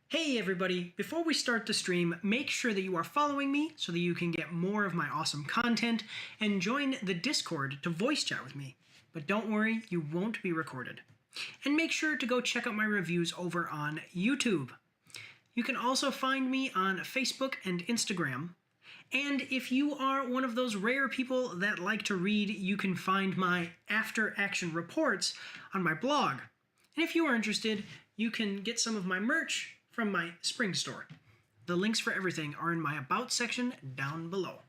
Hey everybody, before we start the stream, make sure that you are following me so that you can get more of my awesome content and join the Discord to voice chat with me. But don't worry, you won't be recorded. And make sure to go check out my reviews over on YouTube. You can also find me on Facebook and Instagram. And if you are one of those rare people that like to read, you can find my after action reports on my blog. And if you are interested, you can get some of my merch from my spring store. The links for everything are in my About section down below.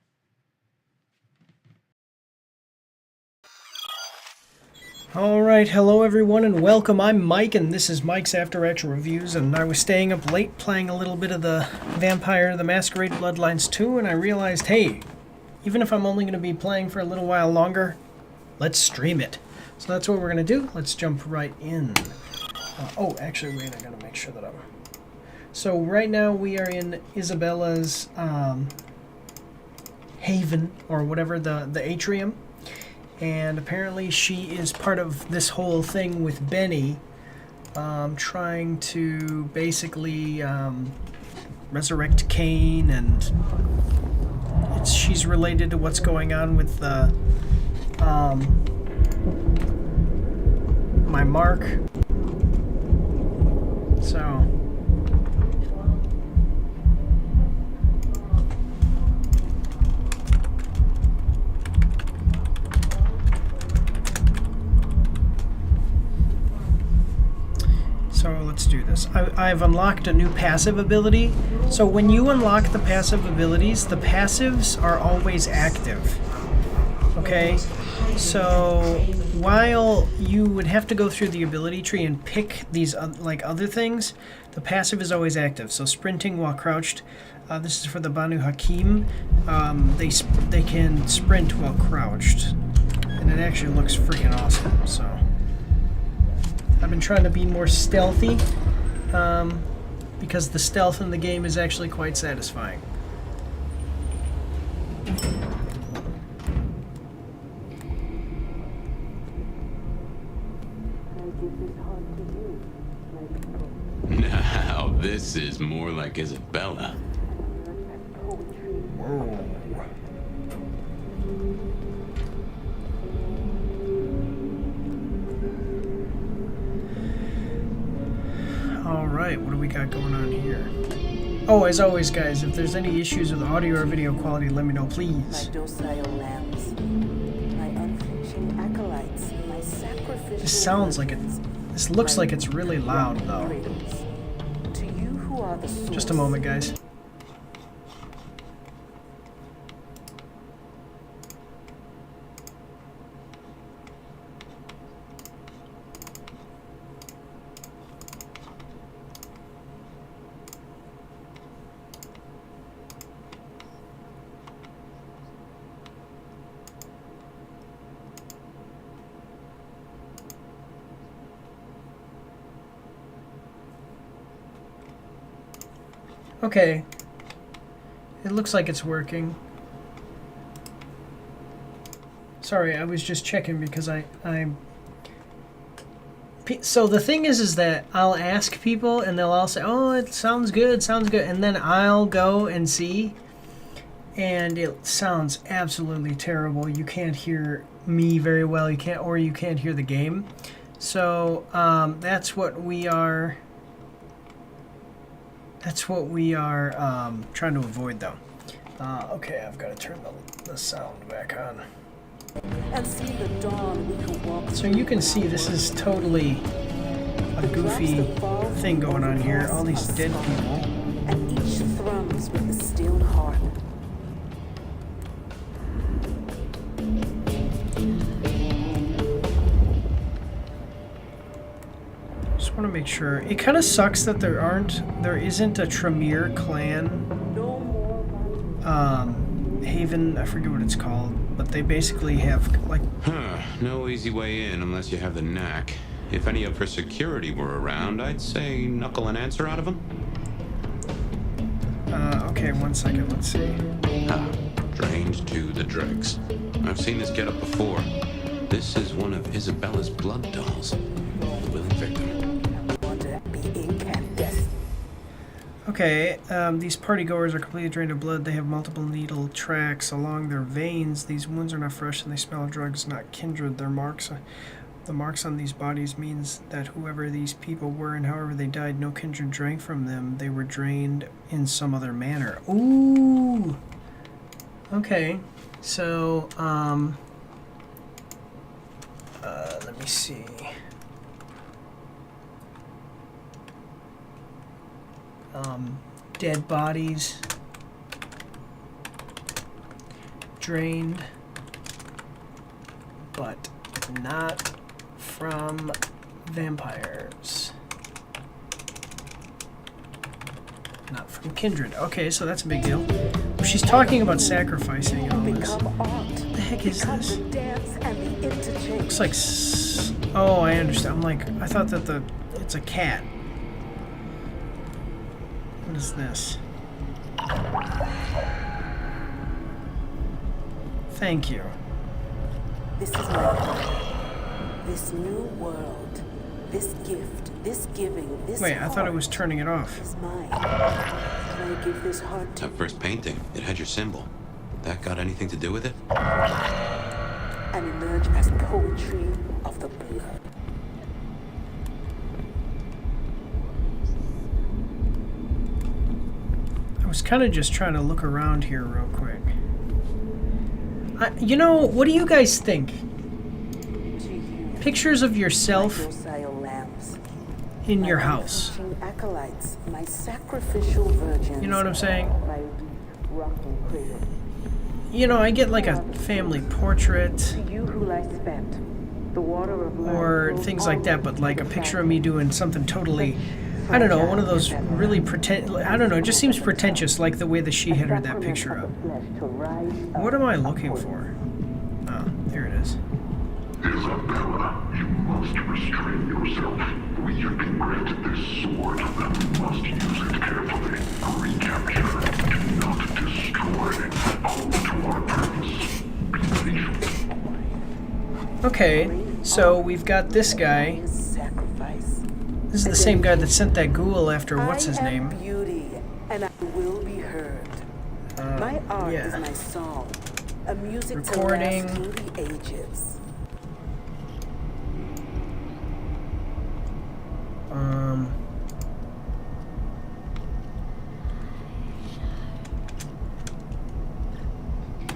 Alright, hello everyone and welcome. I'm Mike and this is Mike's After Action Reviews, and I was staying up late playing a little bit of the Vampire the Masquerade Bloodlines 2, and I realized, hey, even if I'm only going to be playing for a little while longer, let's stream it. So that's what we're going to do. Let's jump right in. Oh, actually, wait, I gotta make sure that I'm... So right now we are in Isabella's haven, or whatever, the atrium. And apparently she is part of this whole thing with Benny, trying to basically resurrect Cain, and she's related to what's going on with the my mark. So let's do this. I've unlocked a new passive ability. So when you unlock the passive abilities, the passives are always active. Okay? So while you would have to go through the ability tree and pick these like other things, the passive is always active. So sprinting while crouched. This is for the Banu Hakim. They can sprint while crouched. And it actually looks freaking awesome. So I've been trying to be more stealthy, because the stealth in the game is actually quite satisfying. Now, this is more like Isabella. Whoa. Alright, what do we got going on here? Oh, as always, guys, if there's any issues with audio or video quality, let me know, please. My docile lambs, my unflinching acolytes, my sacrificial... This sounds like it... This looks like it's really loud, though. To you who are the source. Just a moment, guys. Okay. It looks like it's working. Sorry, I was just checking because so the thing is that I'll ask people and they'll all say, oh, it sounds good, and then I'll go and see, and it sounds absolutely terrible. You can't hear me very well, you can't hear the game. So that's what we are trying to avoid, though. Okay, I've got to turn the sound back on. And see the dawn we can walk. So you can see this is totally a goofy thing going on here. All these dead people. And each thrums with a steel heart. Just want to make sure. It kind of sucks that there isn't a Tremere clan haven. I forget what it's called, but they basically have like. No easy way in unless you have the knack. If any of her security were around, I'd say knuckle an answer out of them. Okay, 1 second. Let's see. Drained to the dregs. I've seen this getup before. This is one of Isabella's blood dolls. Okay, these partygoers are completely drained of blood. They have multiple needle tracks along their veins. These wounds are not fresh and they smell of drugs, not kindred. Their marks, the marks on these bodies means that whoever these people were and however they died, no kindred drank from them. They were drained in some other manner. Ooh! Okay, so, let me see. Dead bodies, drained, but not from vampires. Not from kindred. Okay, so that's a big deal. She's talking about sacrificing and all this. What the heck is this? Looks like... Oh, I understand. I'm like, I thought that it's a cat. What is this? Thank you. This is my plan. This new world, this gift, this giving, this Wait, I thought it heart was turning it off. is mine. Can I give this heart to That first painting, it had your symbol. That got anything to do with it? and emerge as poetry of the blood? I was kind of just trying to look around here real quick. You know, what do you guys think? To you, Pictures of yourself docile lambs, in your my house. unflinching acolytes, my sacrificial virgins, You know what I'm saying? my rocking cradle. You know, I get like a family portrait To you who lie spent, the water of life or flows things like that, onward but like to a the picture of fountain. me doing something totally, I don't know, one of those really I don't know, it just seems pretentious, like the way that she had her that picture up. What am I looking for? Oh, here it is. Isabella, you must restrain yourself. We have been granted this sword, and we must use it carefully. Recapture, do not destroy. All to our purpose. Be patient. Okay, so we've got this guy. Sacrifice. This is the same guy that sent that ghoul after what's his I am name? beauty, and I will be heard. My art yeah. is my song, a music Recording. to last through the ages.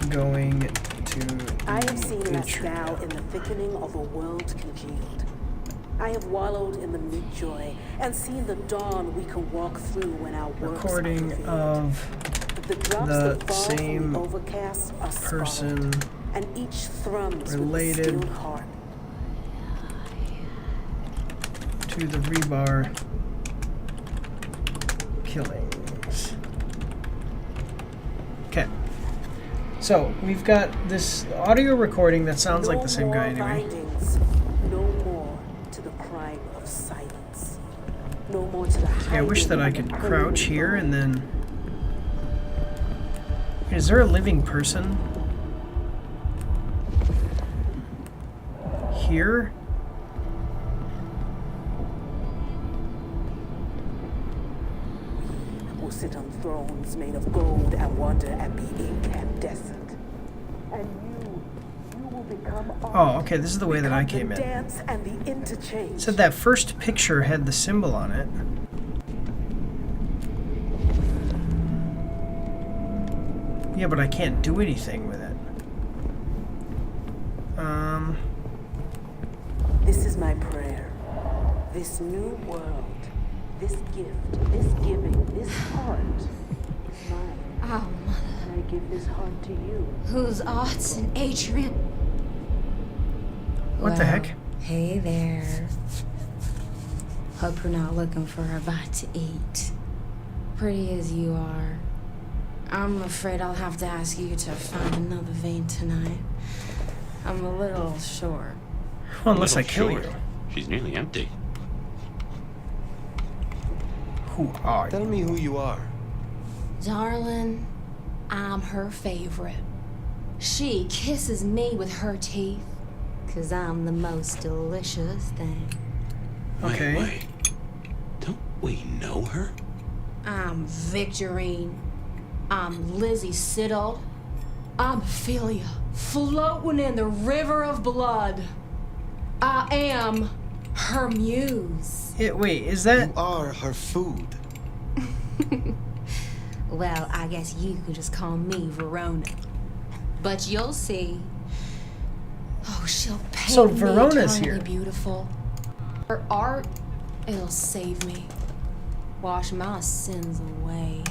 Going to I have seen the less intro. now in the thickening of a world congealed. I have wallowed in the mid-joy and seen the dawn we can walk through when our works Recording are revealed. of The drops the that fall from same the overcast are person spotted, and each thrums related with a stilled heart. to the rebar killings. Okay. So, we've got this audio recording that sounds like the same guy anyway. Findings, no more to the crime of silence. No more to the Yeah, I wish that I hiding could of the crouch permanent here bone. and then... Is there a living person? Here? Will sit on thrones made of gold and wonder at the incandescent. And you will become Oh, okay, this is the way that I become came the in. dance and the interchange. It said that first picture had the symbol on it. Yeah, but I can't do anything with it. This is my prayer. This new world, this gift, this giving, this heart is mine. Oh, mother. And I give this heart to you. Whose arts and Adrian? What the heck? Hey there. Hope you're not looking for a bite to eat. Pretty as you are, I'm afraid I'll have to ask you to find another vein tonight. I'm a little short. Well, unless I Little kill short. you. She's nearly empty. Who are Tell you? me who you are. Darling, I'm her favorite. She kisses me with her teeth, 'cause I'm the most delicious thing. Okay. Wait. Don't we know her? I I'm Victorine. I'm Lizzie Siddle. I'm Ophelia, floating in the river of blood. I am her muse. Wait, is that... You are her food. Well, I guess you could just call me Verona. But you'll see. Oh, she'll paint So me Verona's eternally here. beautiful. Her art, it'll save me. Wash my sins away.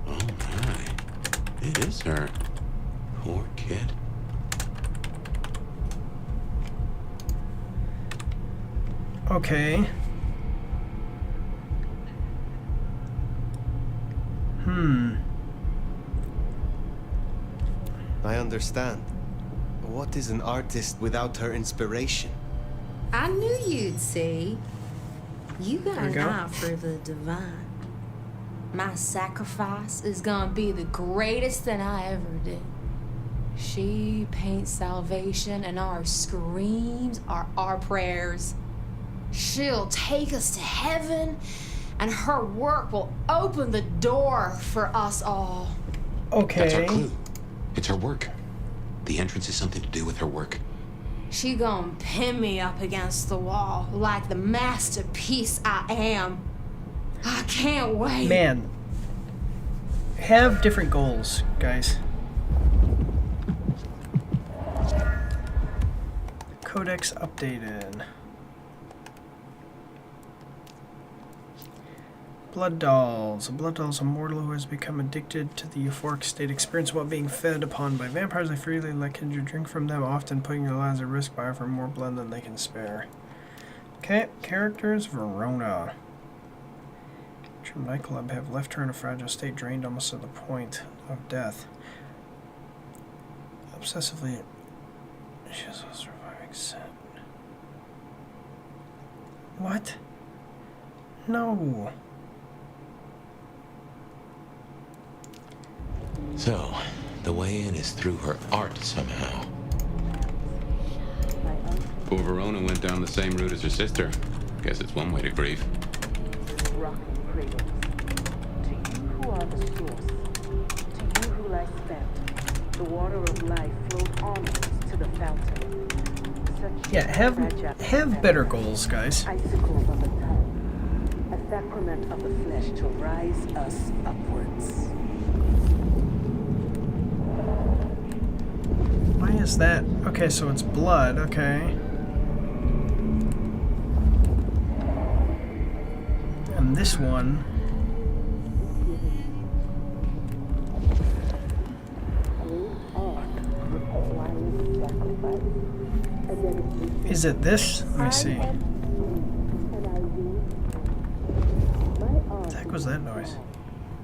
Oh my. It is her. Poor kid. Okay. I understand. What is an artist without her inspiration? I knew you'd see. You got There we an go. eye for the divine. My sacrifice is gonna be the greatest thing I ever did. She paints salvation, and our screams are our prayers. She'll take us to heaven, and her work will open the door for us all. That's our Okay. clue. It's her work. The entrance is something to do with her work. She gonna pin me up against the wall like the masterpiece I am. I can't wait. Man. Have different goals, guys. Codex updated. Blood dolls. A blood doll is a mortal who has become addicted to the euphoric state experience while being fed upon by vampires. They freely let kindred drink from them, often putting their lives at risk by offering more blood than they can spare. Okay, characters. Verona. From nightclub have left her in a fragile state, drained almost to the point of death. Obsessively, she has a surviving sin. What? No. So, the way in is through her art somehow. Poor Verona went down the same route as her sister. Guess it's one way to grieve. Rocking cradles. To you who are the source, to you who lie spent, the water of life flowed onwards to the fountain. Such Yeah, have better goals, guys. icicles on the tongue, a sacrament of the flesh to rise us upwards. Why is that? Okay, so it's blood, okay. And this one. Is it this? Let me see. What the heck was that noise?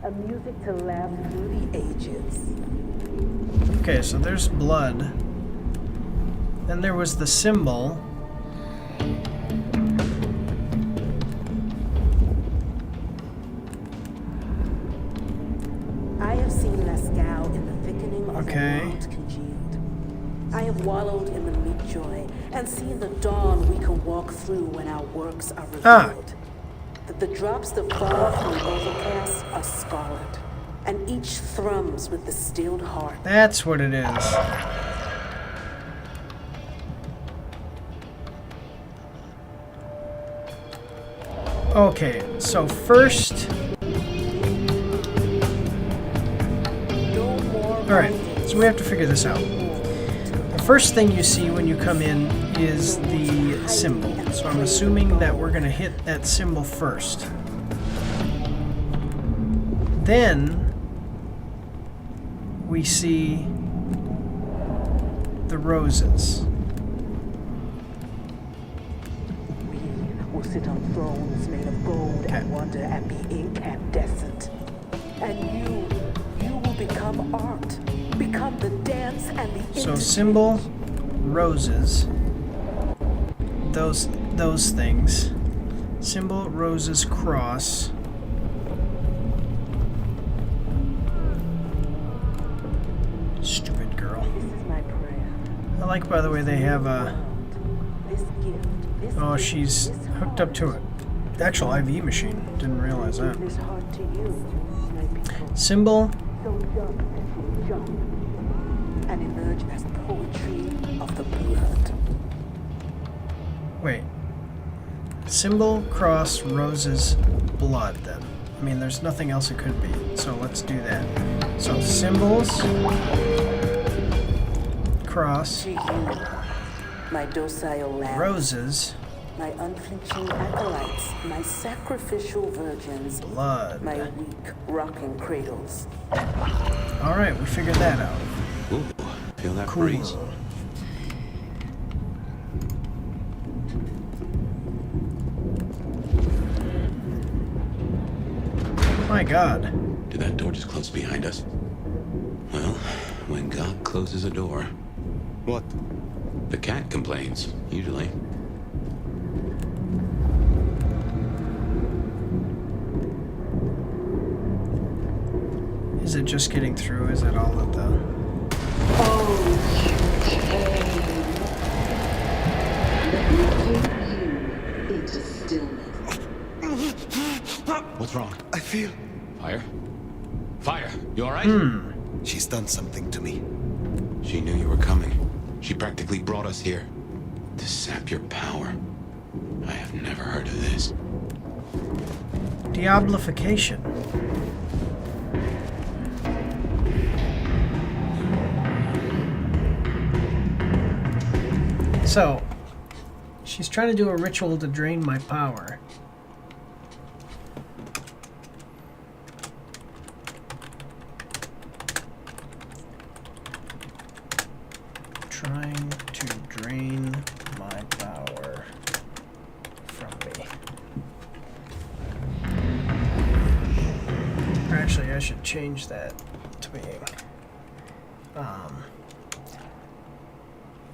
A music to last through the ages. Okay, so there's blood. Then there was the symbol. I have seen Lascaux in the thickening of Okay. the world congealed. I have wallowed in the meek joy and seen the dawn we can walk through when our works are revealed. That the drops that fall from the overcast are scarlet, and each thrums with the stilled heart. That's what it is. Okay, so first. No more Alright, so we have to figure this out. The first thing you see when you come in is the symbol. So I'm assuming that we're going to hit that symbol first. Then we see the roses. We will sit on thrones made of gold and wonder and be incandescent. And you will become art, become the dance and the So symbol, roses, those things. Symbol, roses, cross. Stupid girl. This is my prayer. I like, by the way, they have a. This gift, this Oh, gift, she's this hooked up to it. actual IV machine. Didn't realize that. It is hard to use, my people. Symbol. So jump, jump, and emerge as poetry of the blood. Wait. Symbol, cross, roses, blood, then. I mean, there's nothing else it could be. So let's do that. So symbols. Cross. To you, my docile lamb. Roses. My unflinching acolytes, my sacrificial virgins, Blood. my weak rocking cradles. Alright, we figured that out. Ooh, feel that Cool. breeze. My god. Did that door just close behind us? Well, when God closes a door, What? the cat complains, usually. Is it just getting through? Is it all at the... Into stillness. What's wrong? I feel Fire? Fire! You alright? she's done something to me. She knew you were coming. She practically brought us here to sap your power. I have never heard of this. Diablification. So, she's trying to do a ritual to drain my power. Trying to drain my power from me. Or actually, I should change that to being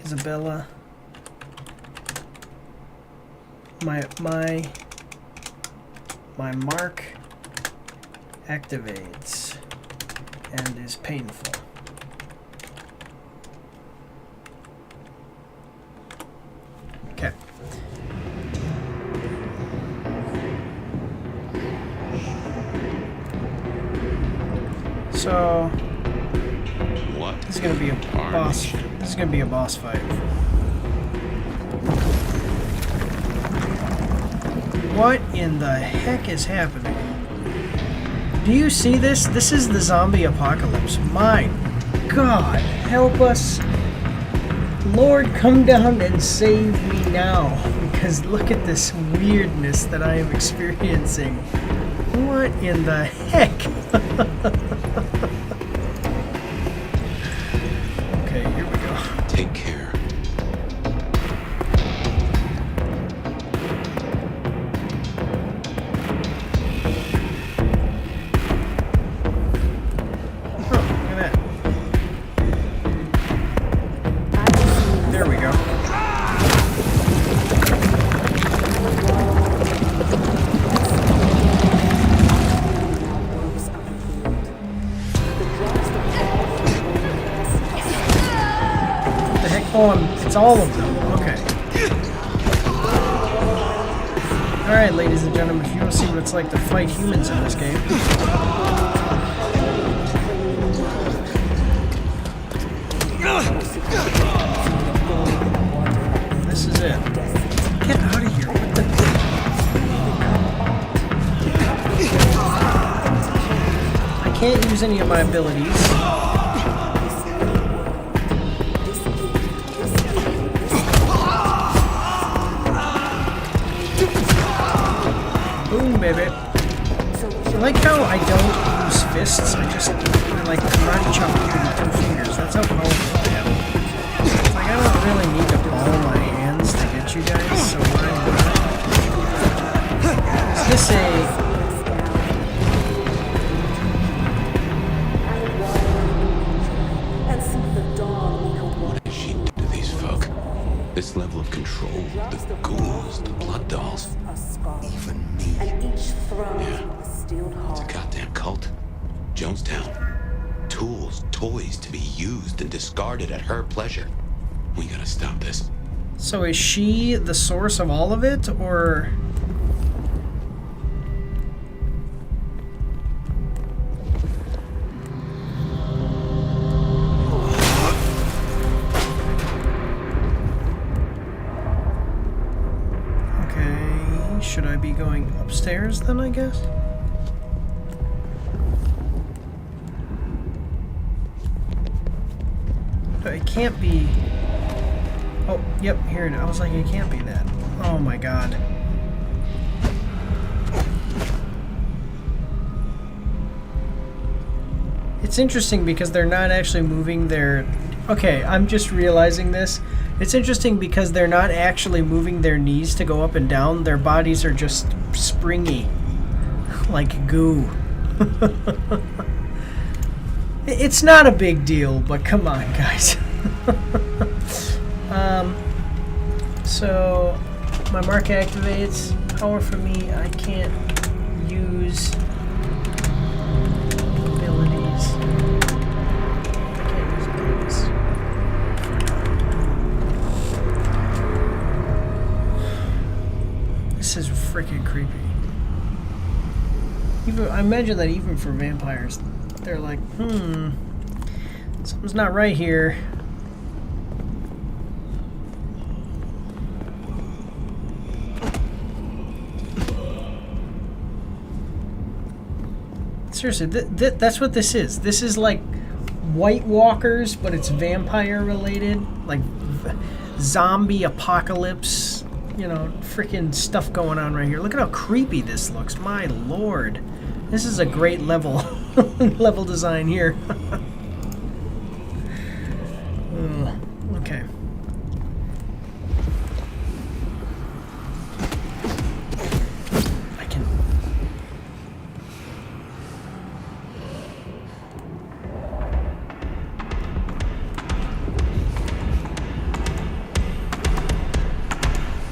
Isabella. My mark activates and is painful. Okay. So What? this is gonna be a boss. This is gonna be a boss fight. What in the heck is happening? Do you see this? This is the zombie apocalypse. My God, help us. Lord, come down and save me now. Because look at this weirdness that I am experiencing. What in the heck? Okay, here we go. Take care. There we go. What the heck? Oh, it's all of them. Okay. Alright, ladies and gentlemen, if you want to see what it's like to fight humans in this game. This is it. Get out of here. What the... I can't use any of my abilities. Boom, baby. I like how I don't use fists. I like karate chop with 2 fingers. That's how powerful I am. It's like I don't really need to ball my hands to get you guys, so why not? Is this a... And see the dawn we can walk. What did she do to these folk? This level of control, the ghouls, the blood dolls. A scar. Even me. And each throne Yeah. with a steeled It's a heart. goddamn cult. Jonestown. Tools, toys to be used and discarded at her pleasure. We gotta stop this. So is she the source of all of it, or... Should I be going upstairs then, I guess? It can't be... Oh, yep, here it is. I was like, it can't be that. Oh my god. It's interesting because they're not actually moving their... Okay, I'm just realizing this. It's interesting because they're not actually moving their knees to go up and down. Their bodies are just springy. Like goo. It's not a big deal, but come on, guys. So, my mark activates. Power for me, I can't use abilities. I can't use abilities. This is freaking creepy. Even, I imagine that even for vampires, they're like, something's not right here. Seriously, that's what this is. This is like White Walkers, but it's vampire related. Like zombie apocalypse, you know, freaking stuff going on right here. Look at how creepy this looks. My lord. This is a great level level design here. Okay. I can...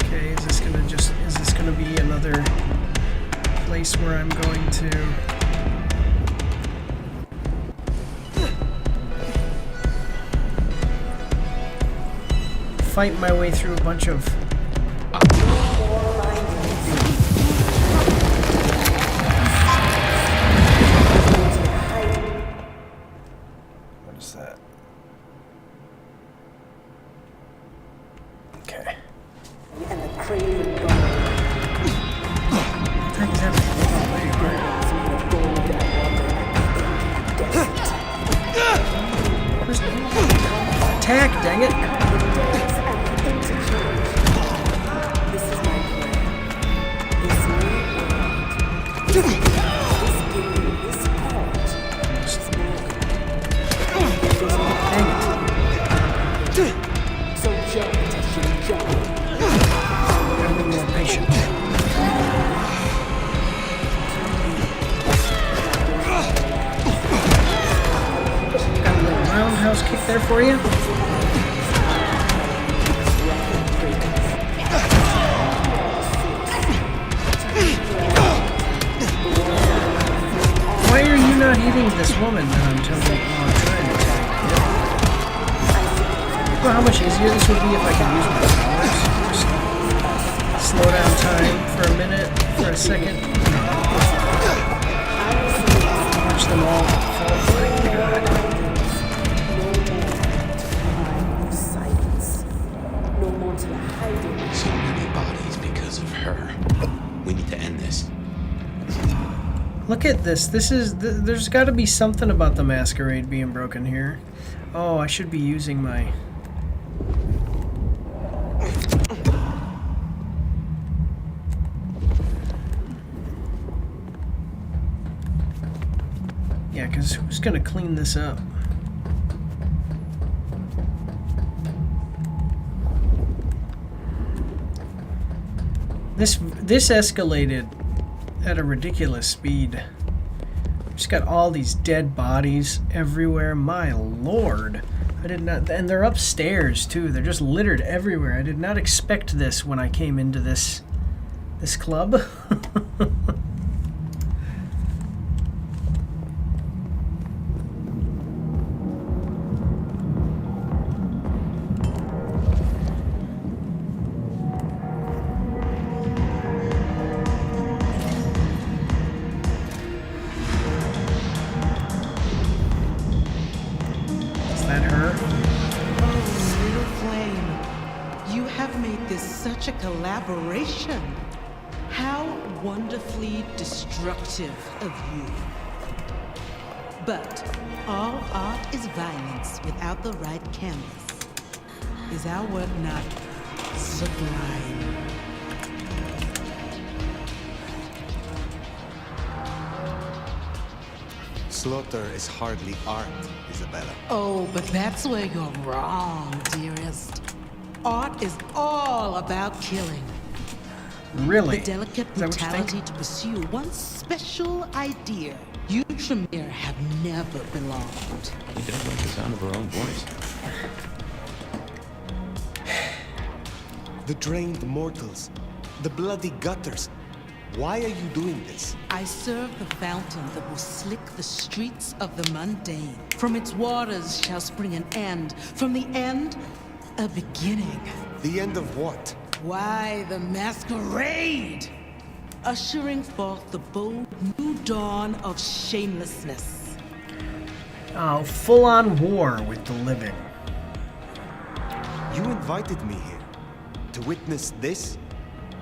Okay, is this gonna be another place where I'm going to fight my way through a bunch of... What is that? Okay. And the craven god. What the heck is happening? Attack, dang it! Kick there for you. Why are you not eating this woman that I'm totally trying to? Well, how much easier this would be if I could use my powers. Just slow down time for a minute, for a second. Watch them all fall. Oh my god. So many bodies because of her. We need to end this. Look at this. This is... there's got to be something about the Masquerade being broken here. Oh, I should be using my... Yeah, because who's going to clean this up? This escalated at a ridiculous speed. Just got all these dead bodies everywhere. My lord. I did not... And they're upstairs, too. They're just littered everywhere. I did not expect this when I came into this club. wonderfully destructive of you. But all art is violence without the right canvas. Is our work not sublime? Slaughter is hardly art, Isabella. Oh, but that's where you're wrong, dearest. Art is all about killing. Really? The delicate Is that what you think? brutality to pursue one special idea. You, Tremere, have never belonged. He does like the sound of her own voice. The drained mortals. The bloody gutters. Why are you doing this? I serve the fountain that will slick the streets of the mundane. From its waters shall spring an end. From the end, a beginning. The end of what? Why, the Masquerade! Ushering forth the bold new dawn of shamelessness. Oh, full-on war with the living. You invited me here. To witness this?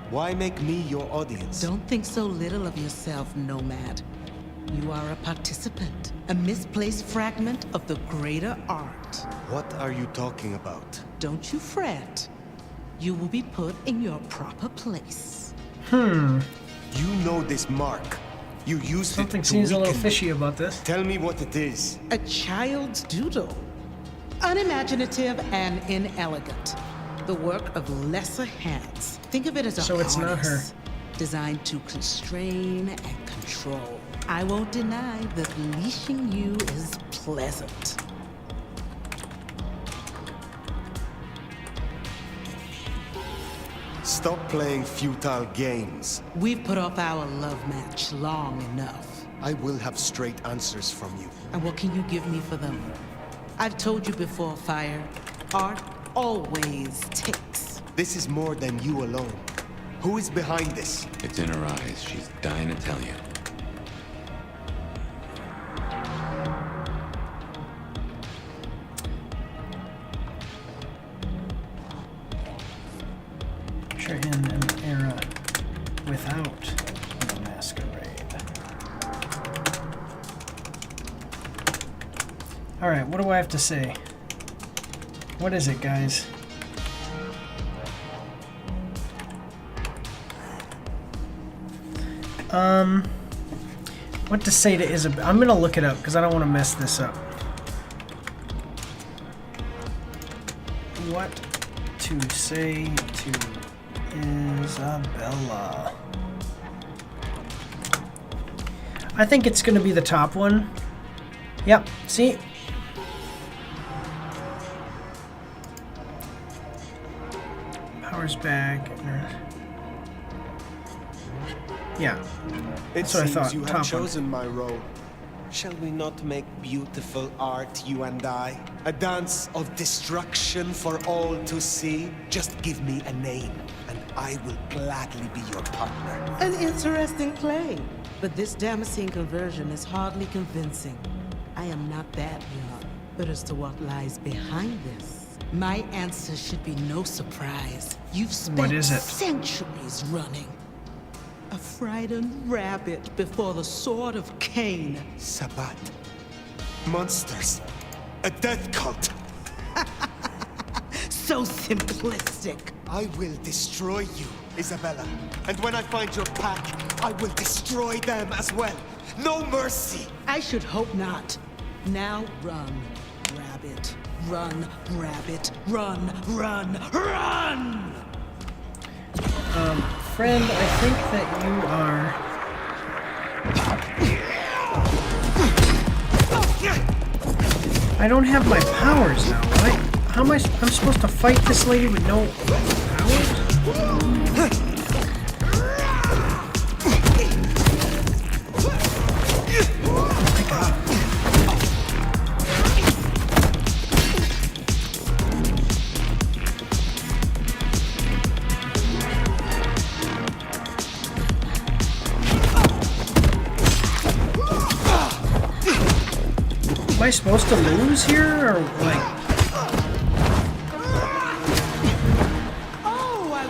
Why make me your audience? Don't think so little of yourself, Nomad. You are a participant, a misplaced fragment of the greater art. What are you talking about? Don't you fret. You will be put in your proper place. You know this mark. You used Something it to seems a little weaken me. fishy about this. Tell me what it is. A child's doodle. Unimaginative and inelegant. The work of lesser hands. Think of it as a So it's not her. harness designed to constrain and control. I won't deny that leashing you is pleasant. Stop playing futile games. We've put off our love match long enough. I will have straight answers from you. And what can you give me for them? I've told you before, Fire. Art always takes. This is more than you alone. Who is behind this? It's in her eyes. She's dying to tell you. Picture in an era without the Masquerade. Alright, what do I have to say? What is it, guys? What to say to Isabel? I'm gonna look it up because I don't want to mess this up. What to say to Isabella? I think it's gonna be the top one. Yep, see? Power's back. Yeah. It That's what I seems thought, you top have one. chosen my role. Shall we not make beautiful art, you and I? A dance of destruction for all to see? Just give me a name, and I will gladly be your partner. An interesting play. But this Damascene conversion is hardly convincing. I am not that young. But as to what lies behind this, my answer should be no surprise. You've spent What is it? centuries running. A frightened rabbit before the sword of Cain. Sabbat. Monsters. A death cult. So simplistic. I will destroy you, Isabella. And when I find your pack, I will destroy them as well. No mercy. I should hope not. Now run, rabbit. Run, rabbit. Run, run, run! Friend, I think that you are... I don't have my powers now. How am I'm supposed to fight this lady with no powers? Am I supposed to lose here, or like? Oh, I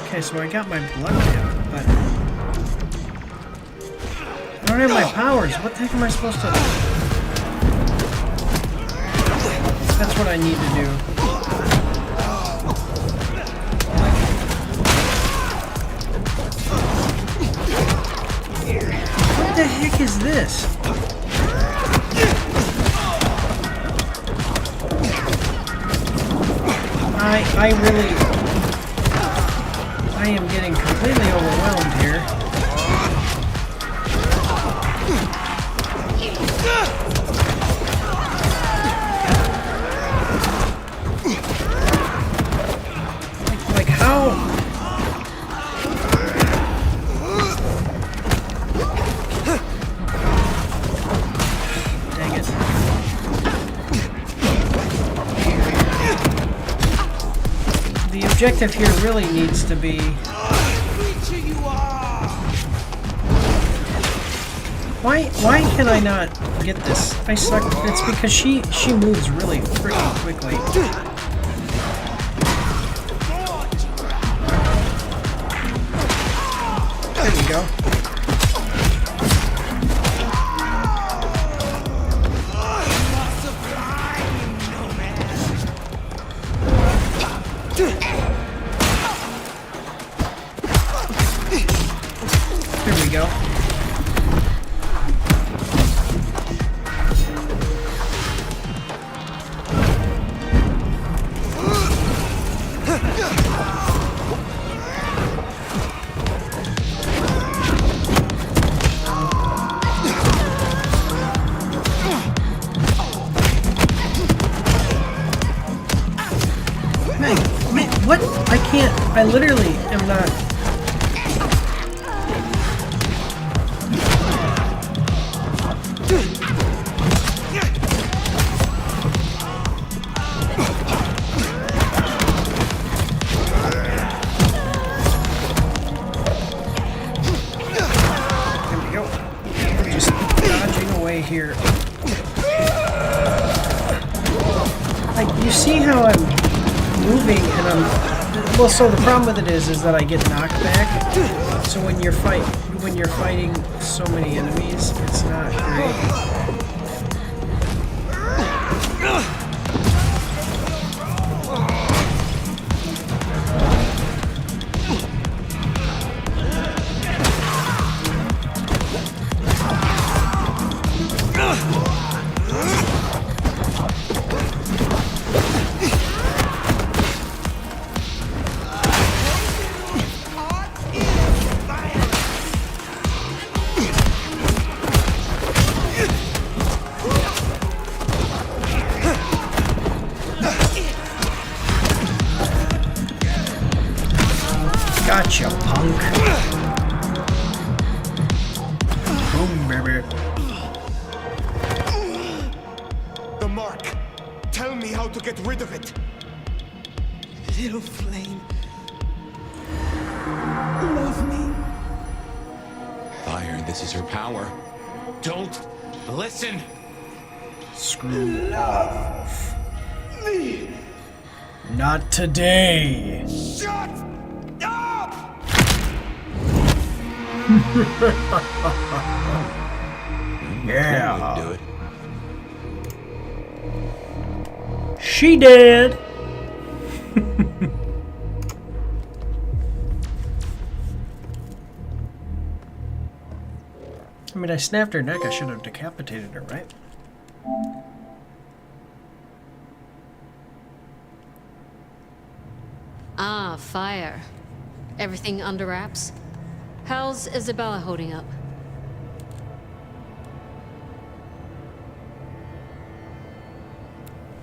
Okay, so I got my blood dip, but I don't have my powers. What the heck am I supposed to do? That's what I need to do. What the heck is this? I am getting completely overwhelmed here. Like how? Dang it. The objective here really needs to be... Why can I not get this? I suck. It's because she moves really freaking quickly. There we go. There we go. What? I can't. I literally am not. There we go. We're just dodging away here. Like, you see how I'm moving and I'm well, so the problem with it is that I get knocked back. So when you're fighting so many enemies, it's not great. Gotcha, punk. Boom, baby. The mark. Tell me how to get rid of it. Little flame. Love me. Fire, this is her power. Don't listen. Screw off. Not today. Shut up! Yeah. Do it. She did. I mean, I snapped her neck. I should have decapitated her, right? Ah, fire. Everything under wraps? How's Isabella holding up?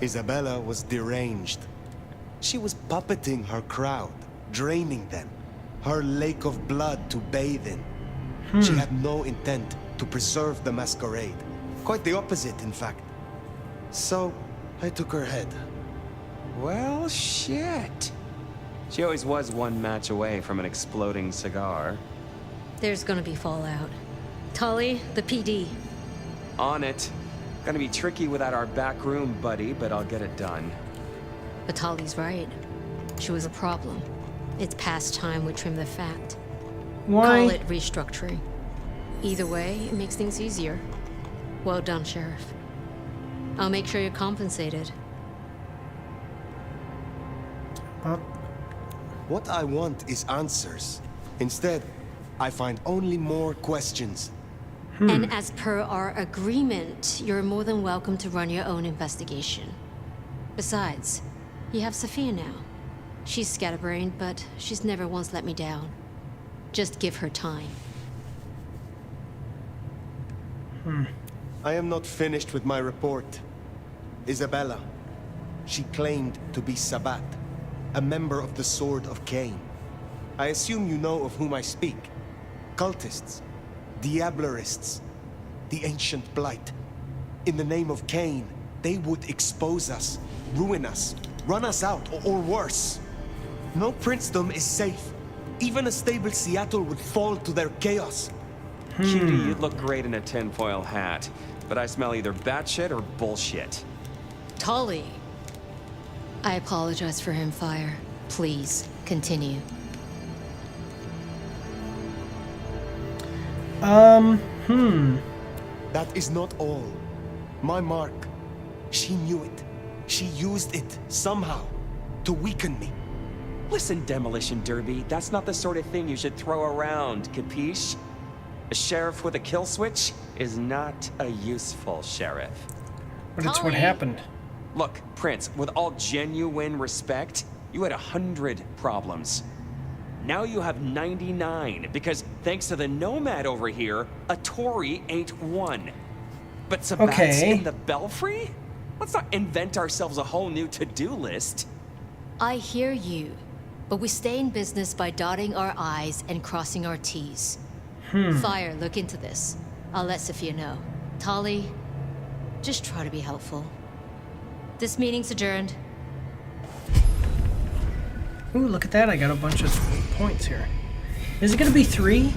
Isabella was deranged. She was puppeting her crowd, draining them, her lake of blood to bathe in. She had no intent to preserve the Masquerade. Quite the opposite, in fact. So, I took her head. Well, shit. She always was one match away from an exploding cigar. There's gonna be fallout. Tully, the PD. On it. Gonna be tricky without our back room buddy, but I'll get it done. But Tully's right. She was a problem. It's past time we trim the fat. Why? Call it restructuring. Either way, it makes things easier. Well done, Sheriff. I'll make sure you're compensated. What I want is answers. Instead, I find only more questions. And as per our agreement, you're more than welcome to run your own investigation. Besides, you have Sophia now. She's scatterbrained, but she's never once let me down. Just give her time. I am not finished with my report. Isabella. She claimed to be Sabbat, a member of the Sword of Cain. I assume you know of whom I speak. Cultists, Diablerists, the ancient blight. In the name of Cain, they would expose us, ruin us, run us out, or worse. No princedom is safe. Even a stable Seattle would fall to their chaos. Cutie, you'd look great in a tinfoil hat, but I smell either batshit or bullshit. Tolly! I apologize for him, Fire. Please, continue. That is not all. My mark. She knew it. She used it, somehow, to weaken me. Listen, Demolition Derby, that's not the sort of thing you should throw around, capiche? A sheriff with a kill switch is not a useful sheriff. But it's what happened. Look, Prince, with all genuine respect, you had 100 problems. Now you have 99, because thanks to the Nomad over here, a Tory ain't one. But Sabat's in the Belfry? Let's not invent ourselves a whole new to-do list. I hear you, but we stay in business by dotting our I's and crossing our T's. Fire, look into this. I'll let Sophia know. Tolly, just try to be helpful. This meeting's adjourned. Ooh, look at that. I got a bunch of points here. Is it going to be 3?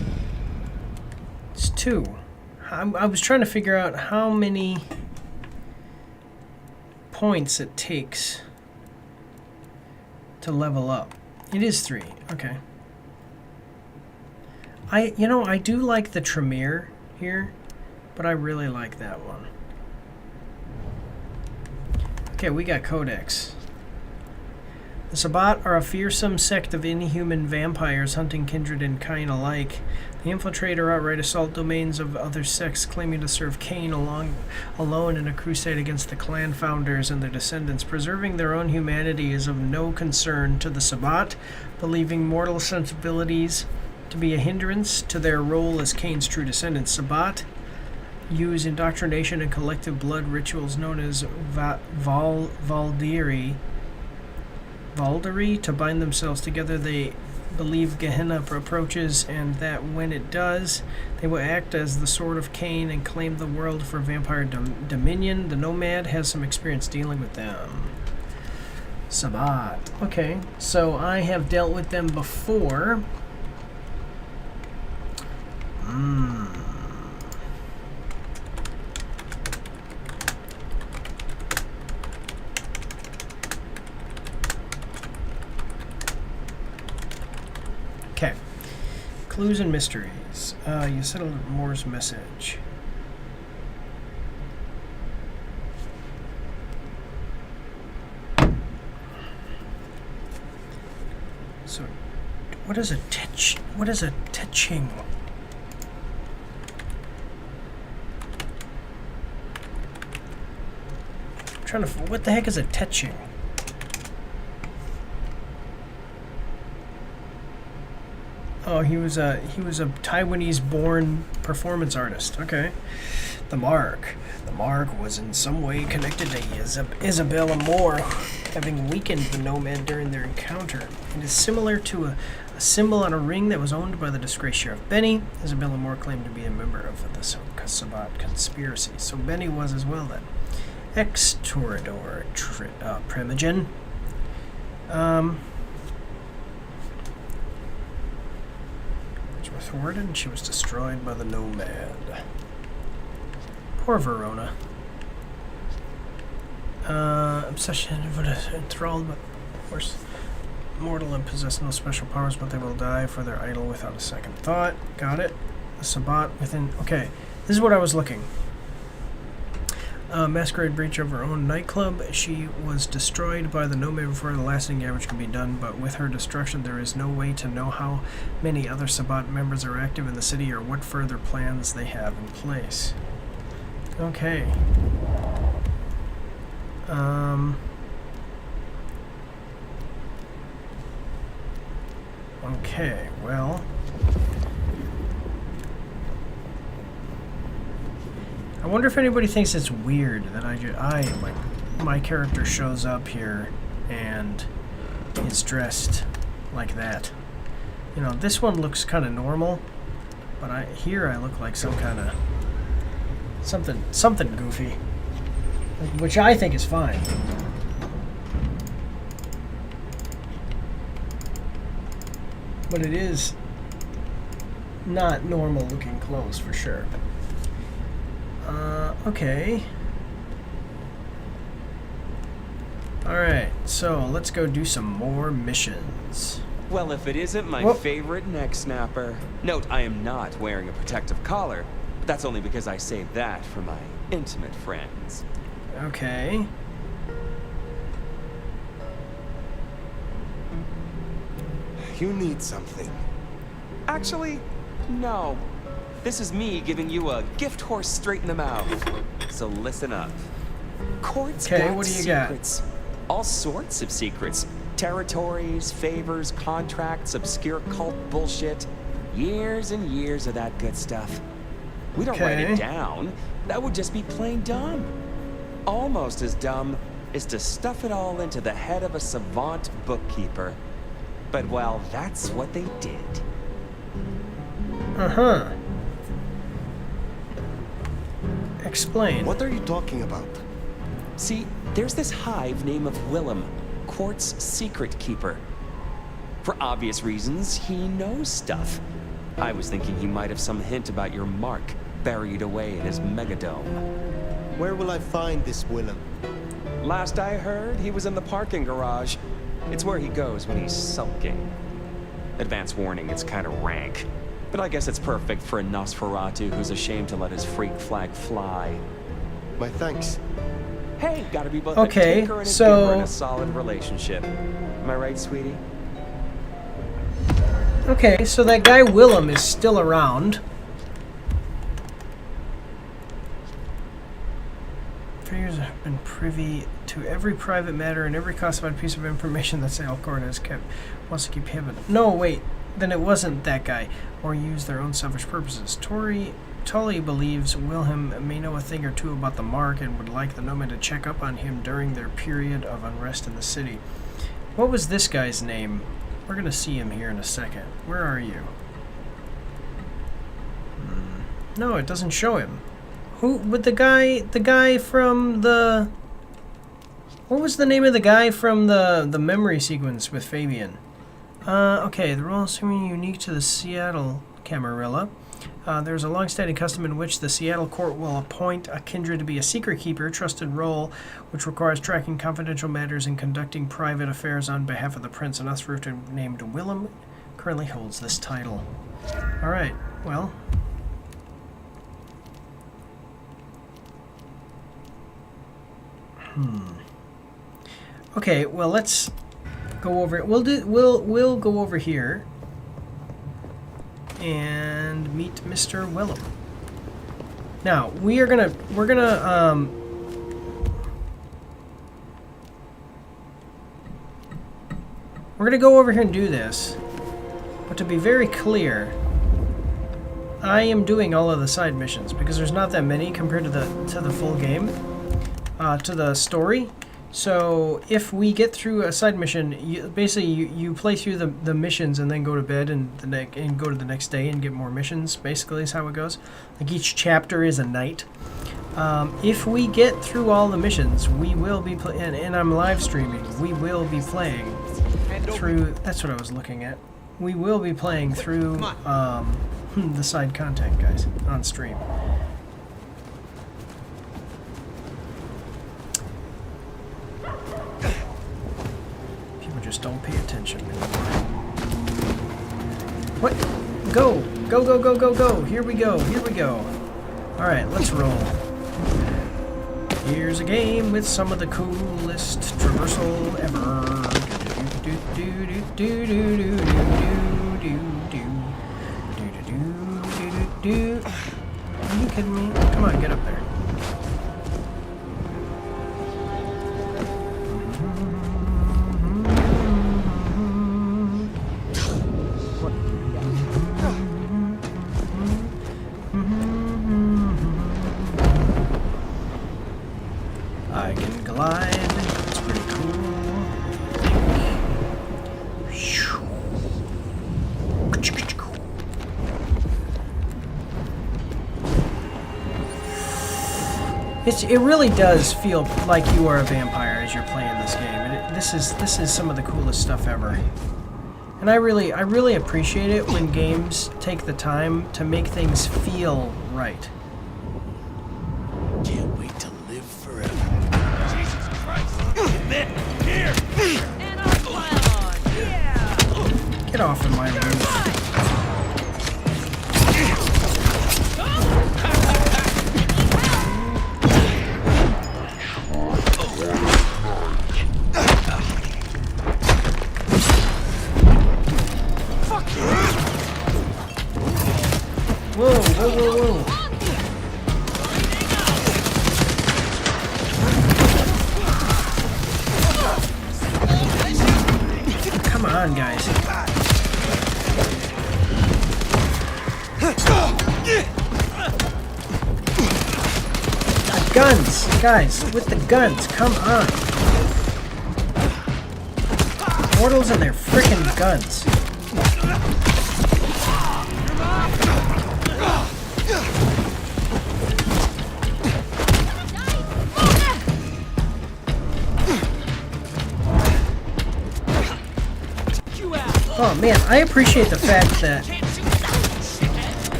It's 2. I was trying to figure out how many points it takes to level up. It is 3. Okay. I do like the Tremere here, but I really like that one. Okay, we got Codex. The Sabbat are a fearsome sect of inhuman vampires hunting kindred and Cain alike. They infiltrate or outright assault domains of other sects, claiming to serve Cain alone in a crusade against the clan founders and their descendants. Preserving their own humanity is of no concern to the Sabbat, believing mortal sensibilities to be a hindrance to their role as Cain's true descendants. Sabbat use indoctrination and collective blood rituals known as Valdyri to bind themselves together. They believe Gehenna approaches, and that when it does, they will act as the Sword of Cain and claim the world for vampire dominion. The Nomad has some experience dealing with them. Sabbat. Okay, so I have dealt with them before. Okay. Clues and mysteries. You settled Moore's message. So, what is a tetch? What is a tetching? What the heck is a tetching? Oh, he was a Taiwanese-born performance artist. Okay. The Mark. The Mark was in some way connected to Isabella Moore, having weakened the Nomad during their encounter. It is similar to a symbol on a ring that was owned by the disgraced Sheriff Benny. Isabella Moore claimed to be a member of the Sabbat conspiracy. So Benny was as well then. Ex-Torador Primogen. Which was thwarted and she was destroyed by the Nomad. Poor Verona. Obsession, enthralled, but of course. Mortal and possess no special powers, but they will die for their idol without a second thought. Got it. A Sabbat within... Okay, this is what I was looking. Masquerade breach of her own nightclub. She was destroyed by the Nomad before the lasting damage could be done, but with her destruction there is no way to know how many other Sabbat members are active in the city or what further plans they have in place. Okay. Okay, well... I wonder if anybody thinks it's weird that like, my character shows up here and is dressed like that. You know, this one looks kind of normal, but here I look like some kind of something goofy, which I think is fine. But it is not normal looking clothes for sure. Okay. Alright, so let's go do some more missions. Well, if it isn't my favorite neck snapper. Note, I am not wearing a protective collar, but that's only because I saved that for my intimate friends. Okay. You need something. Actually, no. This is me giving you a gift horse straight in the mouth. So listen up. Court's got what do you secrets. All sorts of secrets. Territories, favors, contracts, obscure cult bullshit. Years and years of that good stuff. We don't write it down. That would just be plain dumb. Almost as dumb is to stuff it all into the head of a savant bookkeeper. But, well, that's what they did. Uh-huh. Explain. What are you talking about? See, there's this hive named Willem, Quart's secret keeper. For obvious reasons, he knows stuff. I was thinking he might have some hint about your mark buried away in his megadome. Where will I find this Willem? Last I heard, he was in the parking garage. It's where he goes when he's sulking. Advance warning, it's kind of rank. But I guess it's perfect for a Nosferatu who's ashamed to let his freak flag fly. My thanks. Hey, gotta be both okay, a taker and a so... giver in a solid relationship. Am I right, sweetie? Okay, so that guy Willem is still around. For years I've been privy to every private matter and every classified piece of information that Alcorn has kept. Wants to keep hidden. No, wait. Then it wasn't that guy. Or use their own selfish purposes. Tully believes Wilhelm may know a thing or two about the mark and would like the Nomad to check up on him during their period of unrest in the city. What was this guy's name? We're going to see him here in a second. Where are you? No, it doesn't show him. Who, with the guy from the... What was the name of the guy from the memory sequence with Fabian? Okay, the role is seemingly unique to the Seattle Camarilla. There's a long-standing custom in which the Seattle court will appoint a kindred to be a secret keeper, trusted role, which requires tracking confidential matters and conducting private affairs on behalf of the prince. An Nosferatu named Willem currently holds this title. Alright, well... Okay, well, let's go over it. We'll go over here and meet Mr. Willem. Now, we're gonna go over here and do this. But to be very clear, I am doing all of the side missions because there's not that many compared to the full game, to the story. So if we get through a side mission, you play through the missions and then go to bed and go to the next day and get more missions. Basically, is how it goes. Like each chapter is a night. If we get through all the missions, we will be and I'm live streaming. We will be playing through. That's what I was looking at. We will be playing through the side content, guys, on stream. just don't pay attention anymore. What? Go! Go, go, go, go, go! Here we go, here we go. Alright, let's roll. Here's a game with some of the coolest traversal ever. Are you kidding me? Come on, get up there. I can glide. It's pretty cool. It really does feel like you are a vampire as you're playing this game. This is some of the coolest stuff ever. And I really appreciate it when games take the time to make things feel right. Can't wait to live forever. Jesus Christ! Here! And I'll pile on! Yeah! Get off of my roof. Whoa, whoa, whoa, whoa. Come on, guys. The guns! Guys, with the guns, come on. Mortals and their frickin' guns. Oh man, I appreciate the fact that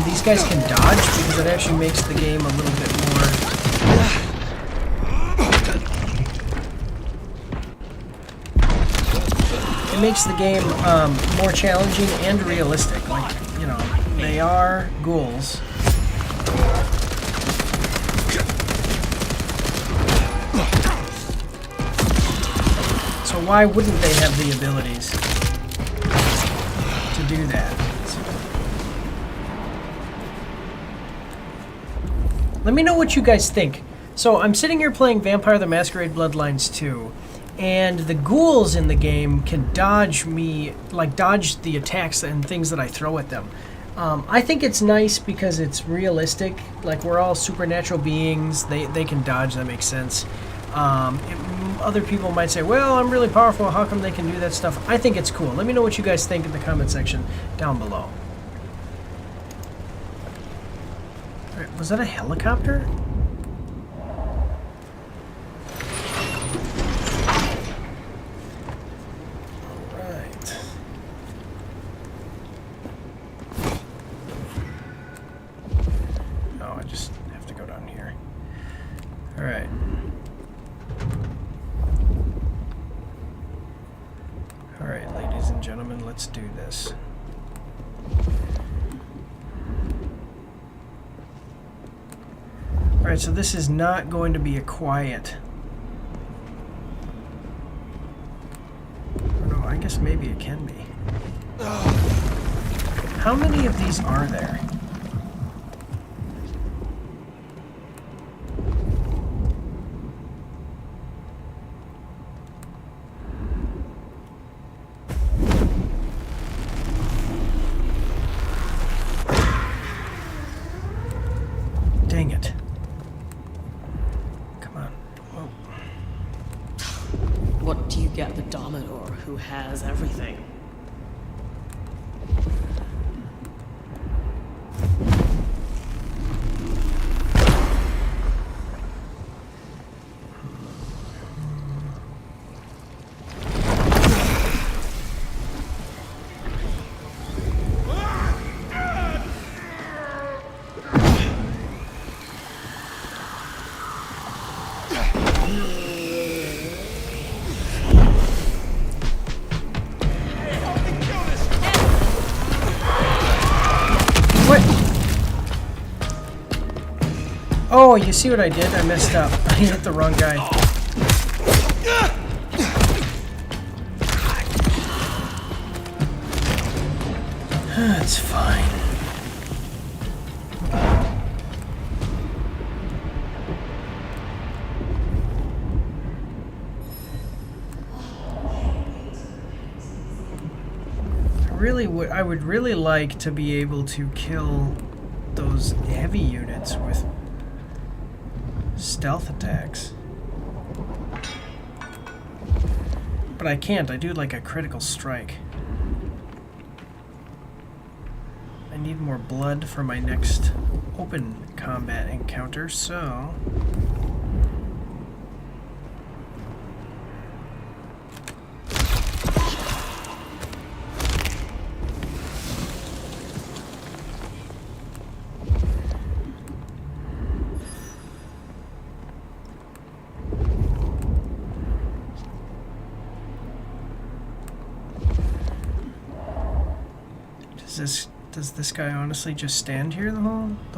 these guys can dodge, because it actually makes the game a little bit more. It makes the game more challenging and realistic. Like, you know, they are ghouls. So why wouldn't they have the abilities to do that? Let me know what you guys think. So I'm sitting here playing Vampire the Masquerade Bloodlines 2, and the ghouls in the game can dodge me, like dodge the attacks and things that I throw at them. I think it's nice because it's realistic. Like, we're all supernatural beings. They can dodge. That makes sense. Other people might say, well, I'm really powerful. How come they can do that stuff? I think it's cool. Let me know what you guys think in the comment section down below. All right, was that a helicopter? Let's do this. Alright, so this is not going to be a quiet. Or no, I guess maybe it can be. How many of these are there? Dang it. Come on. Whoa. What do you get the Dominor who has everything? Oh, you see what I did? I messed up. I hit the wrong guy. It's fine. I would really like to be able to kill those heavy units with stealth attacks. But I can't. I do like a critical strike. I need more blood for my next open combat encounter, so... Does this guy honestly just stand here the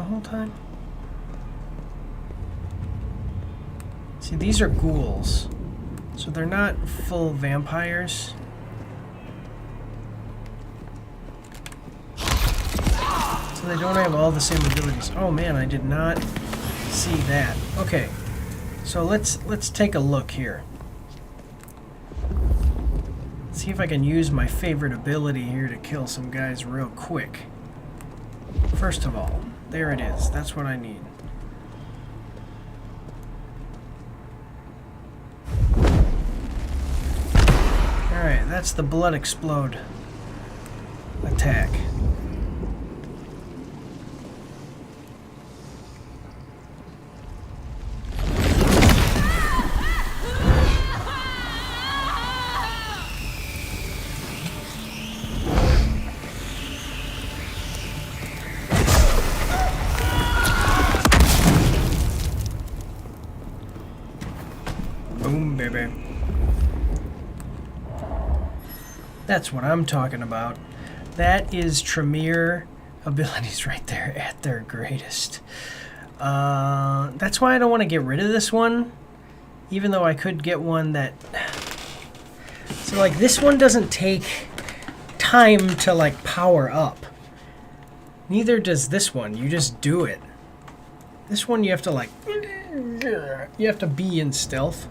whole time? See, these are ghouls, so they're not full vampires. So they don't have all the same abilities. Oh man, I did not see that. Okay, so let's take a look here. See if I can use my favorite ability here to kill some guys real quick. First of all, there it is. That's what I need. Alright, that's the blood explode attack. That's what I'm talking about. That is Tremere abilities right there at their greatest. That's why I don't want to get rid of this one, even though I could get one that... So like this one doesn't take time to like power up. Neither does this one. You just do it. This one you have to like... You have to be in stealth.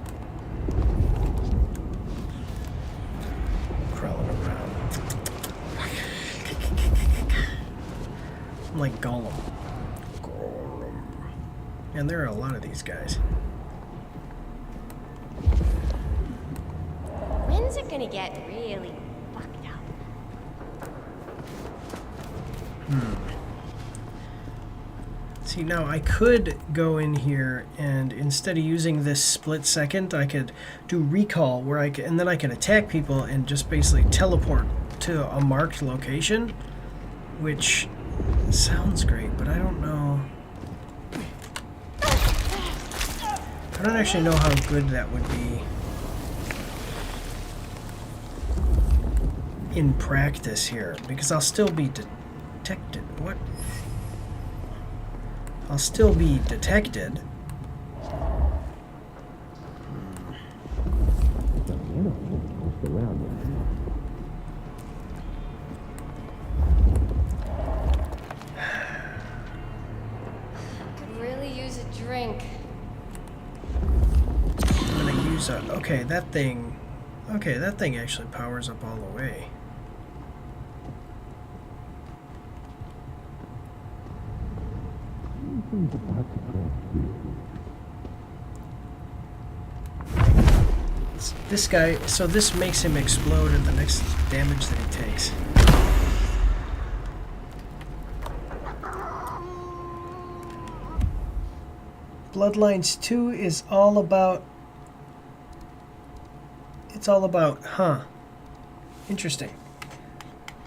Like Gollum. And there are a lot of these guys. When's it gonna get really fucked up? See, now I could go in here and instead of using this split second, I could do recall where I could, and then I can attack people and just basically teleport to a marked location, which sounds great, but I don't know. I don't actually know how good that would be in practice here, because I'll still be detected. What? I'll still be detected. I'm gonna use a... Okay, that thing... Okay, that thing actually powers up all the way. This guy... So this makes him explode at the next damage that he takes. Bloodlines 2 is all about... It's all about... Huh. Interesting.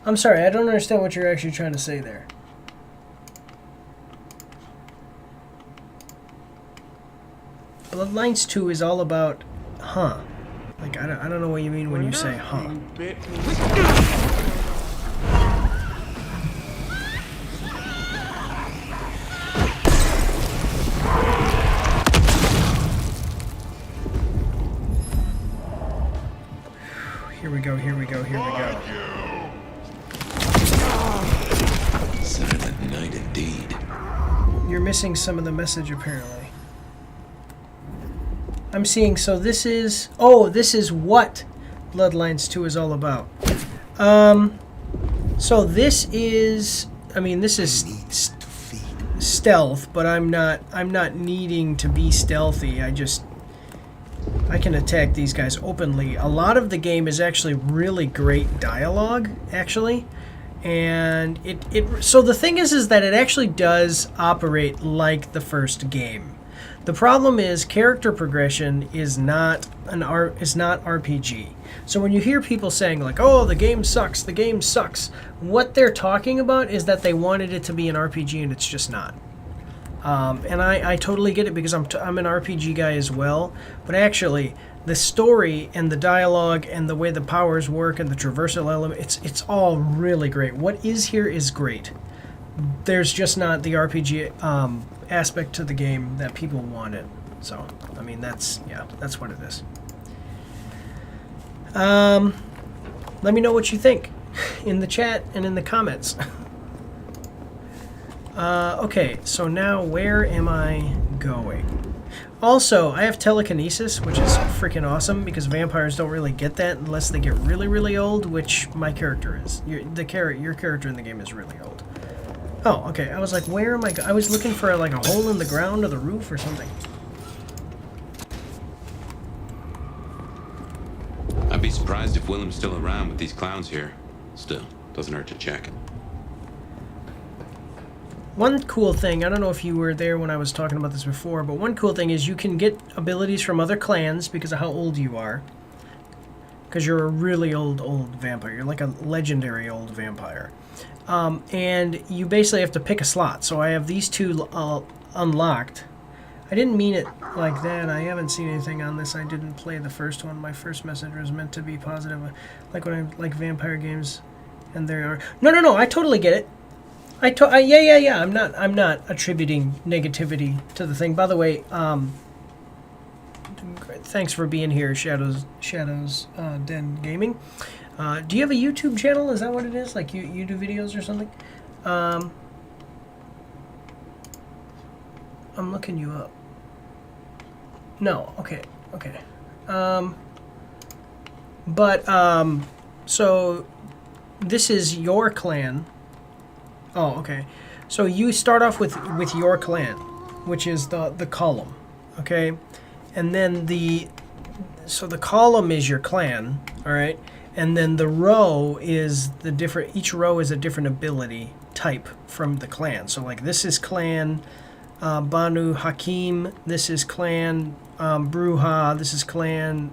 I'm sorry, I don't understand what you're actually trying to say there. Bloodlines 2 is all about... Huh. Like, I don't know what you mean when you say huh. we go, here we go. Silent night indeed. You're missing some of the message, apparently. I'm seeing, so this is... Oh, this is what Bloodlines 2 is all about. So this is... I mean, this is stealth, but I'm not needing to be stealthy. I can attack these guys openly. A lot of the game is actually really great dialogue, actually. And so the thing is that it actually does operate like the first game. The problem is character progression is not RPG. So when you hear people saying like, "Oh, the game sucks," what they're talking about is that they wanted it to be an RPG and it's just not. And I totally get it because I'm an RPG guy as well. But actually, the story and the dialogue and the way the powers work and the traversal element, it's all really great. What is here is great. There's just not the RPG aspect to the game that people wanted. So, I mean, that's what it is. Let me know what you think in the chat and in the comments. Okay, so now where am I going? Also, I have telekinesis, which is freaking awesome because vampires don't really get that unless they get really, really old, which my character is. Your character in the game is really old. Oh, okay. I was like, where am I? I was looking for like a hole in the ground or the roof or something. I'd be surprised if Willem's still around with these clowns here. Still, doesn't hurt to check. One cool thing, I don't know if you were there when I was talking about this before, but one cool thing is you can get abilities from other clans because of how old you are. Because you're a really old vampire. You're like a legendary old vampire. And you basically have to pick a slot. So I have these two unlocked. I didn't mean it like that. I haven't seen anything on this. I didn't play the first one. My first message was meant to be positive. Like when I like vampire games, and there are... No, I totally get it. Yeah. I'm not attributing negativity to the thing. By the way, thanks for being here, Shadows Den Gaming. Do you have a YouTube channel? Is that what it is? Like you do videos or something? I'm looking you up. No, okay. So this is your clan. Oh, okay. So you start off with your clan, which is the column, okay? And then the column is your clan, all right? And then the row is each row is a different ability type from the clan. So like this is clan Banu Hakim, this is clan Bruja, this is clan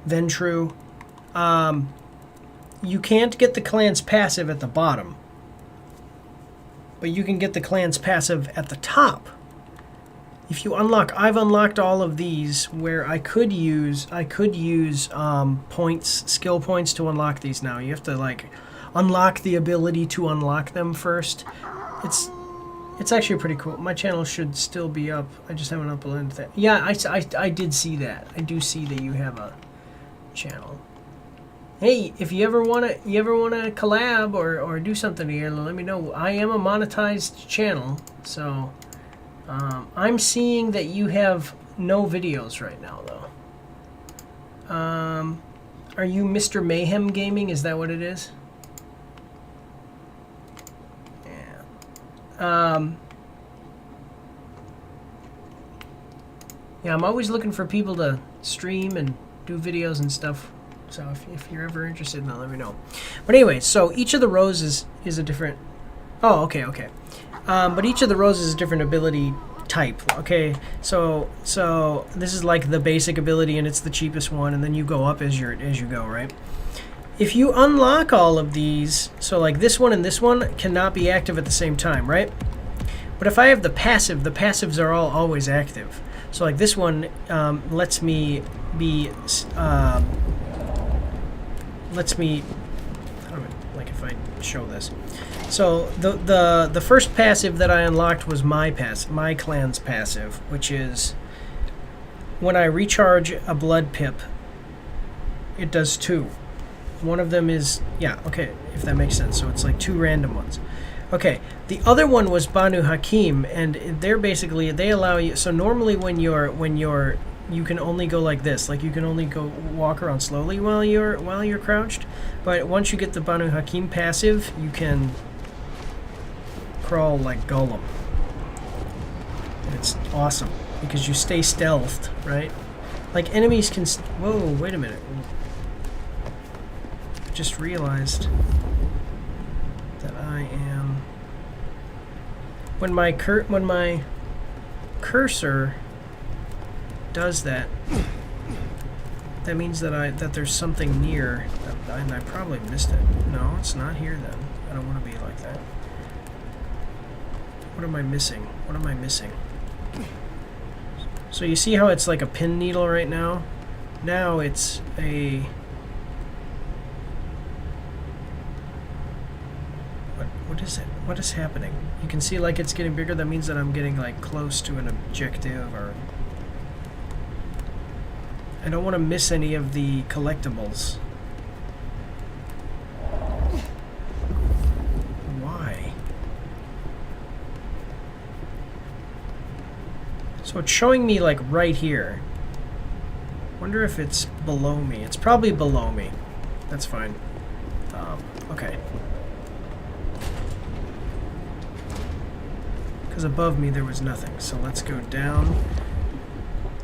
Ventru. You can't get the clan's passive at the bottom, but you can get the clan's passive at the top. If you unlock, I've unlocked all of these where I could use points, skill points to unlock these now. You have to like unlock the ability to unlock them first. It's actually pretty cool. My channel should still be up. I just haven't uploaded that. Yeah, I did see that. I do see that you have a channel. Hey, if you ever wanna collab or do something here, let me know. I am a monetized channel, so I'm seeing that you have no videos right now, though. Are you Mr. Mayhem Gaming? Is that what it is? Yeah. Yeah, I'm always looking for people to stream and do videos and stuff. So if you're ever interested, now let me know. But anyway, so each of the rows is a different... Oh, okay. But each of the rows is a different ability type. Okay, so this is like the basic ability, and it's the cheapest one, and then you go up as you go, right? If you unlock all of these, so like this one and this one cannot be active at the same time, right? But if I have the passives are all always active. So like this one lets me be... like if I show this. So the first passive that I unlocked was my clan's passive, which is when I recharge a blood pip, it does 2. One of them is, yeah, okay, if that makes sense. So it's like 2 random ones. Okay, the other one was Banu Hakim, and they're basically, they allow you, so normally when you're, you can only go like this, like you can only go walk around slowly while you're crouched, but once you get the Banu Hakim passive, you can crawl like Gollum. And it's awesome, because you stay stealthed, right? Like enemies can, whoa, wait a minute. I just realized that I am, when my cursor does that, that means that there's something near, and I probably missed it. No, it's not here then. I don't want to be like that. What am I missing? What am I missing? So you see how it's like a pin needle right now? Now it's a... What is it? What is happening? You can see like it's getting bigger. That means that I'm getting like close to an objective, or... I don't want to miss any of the collectibles. Why? So it's showing me like right here. Wonder if it's below me. It's probably below me. That's fine. Okay. Because above me there was nothing. So let's go down.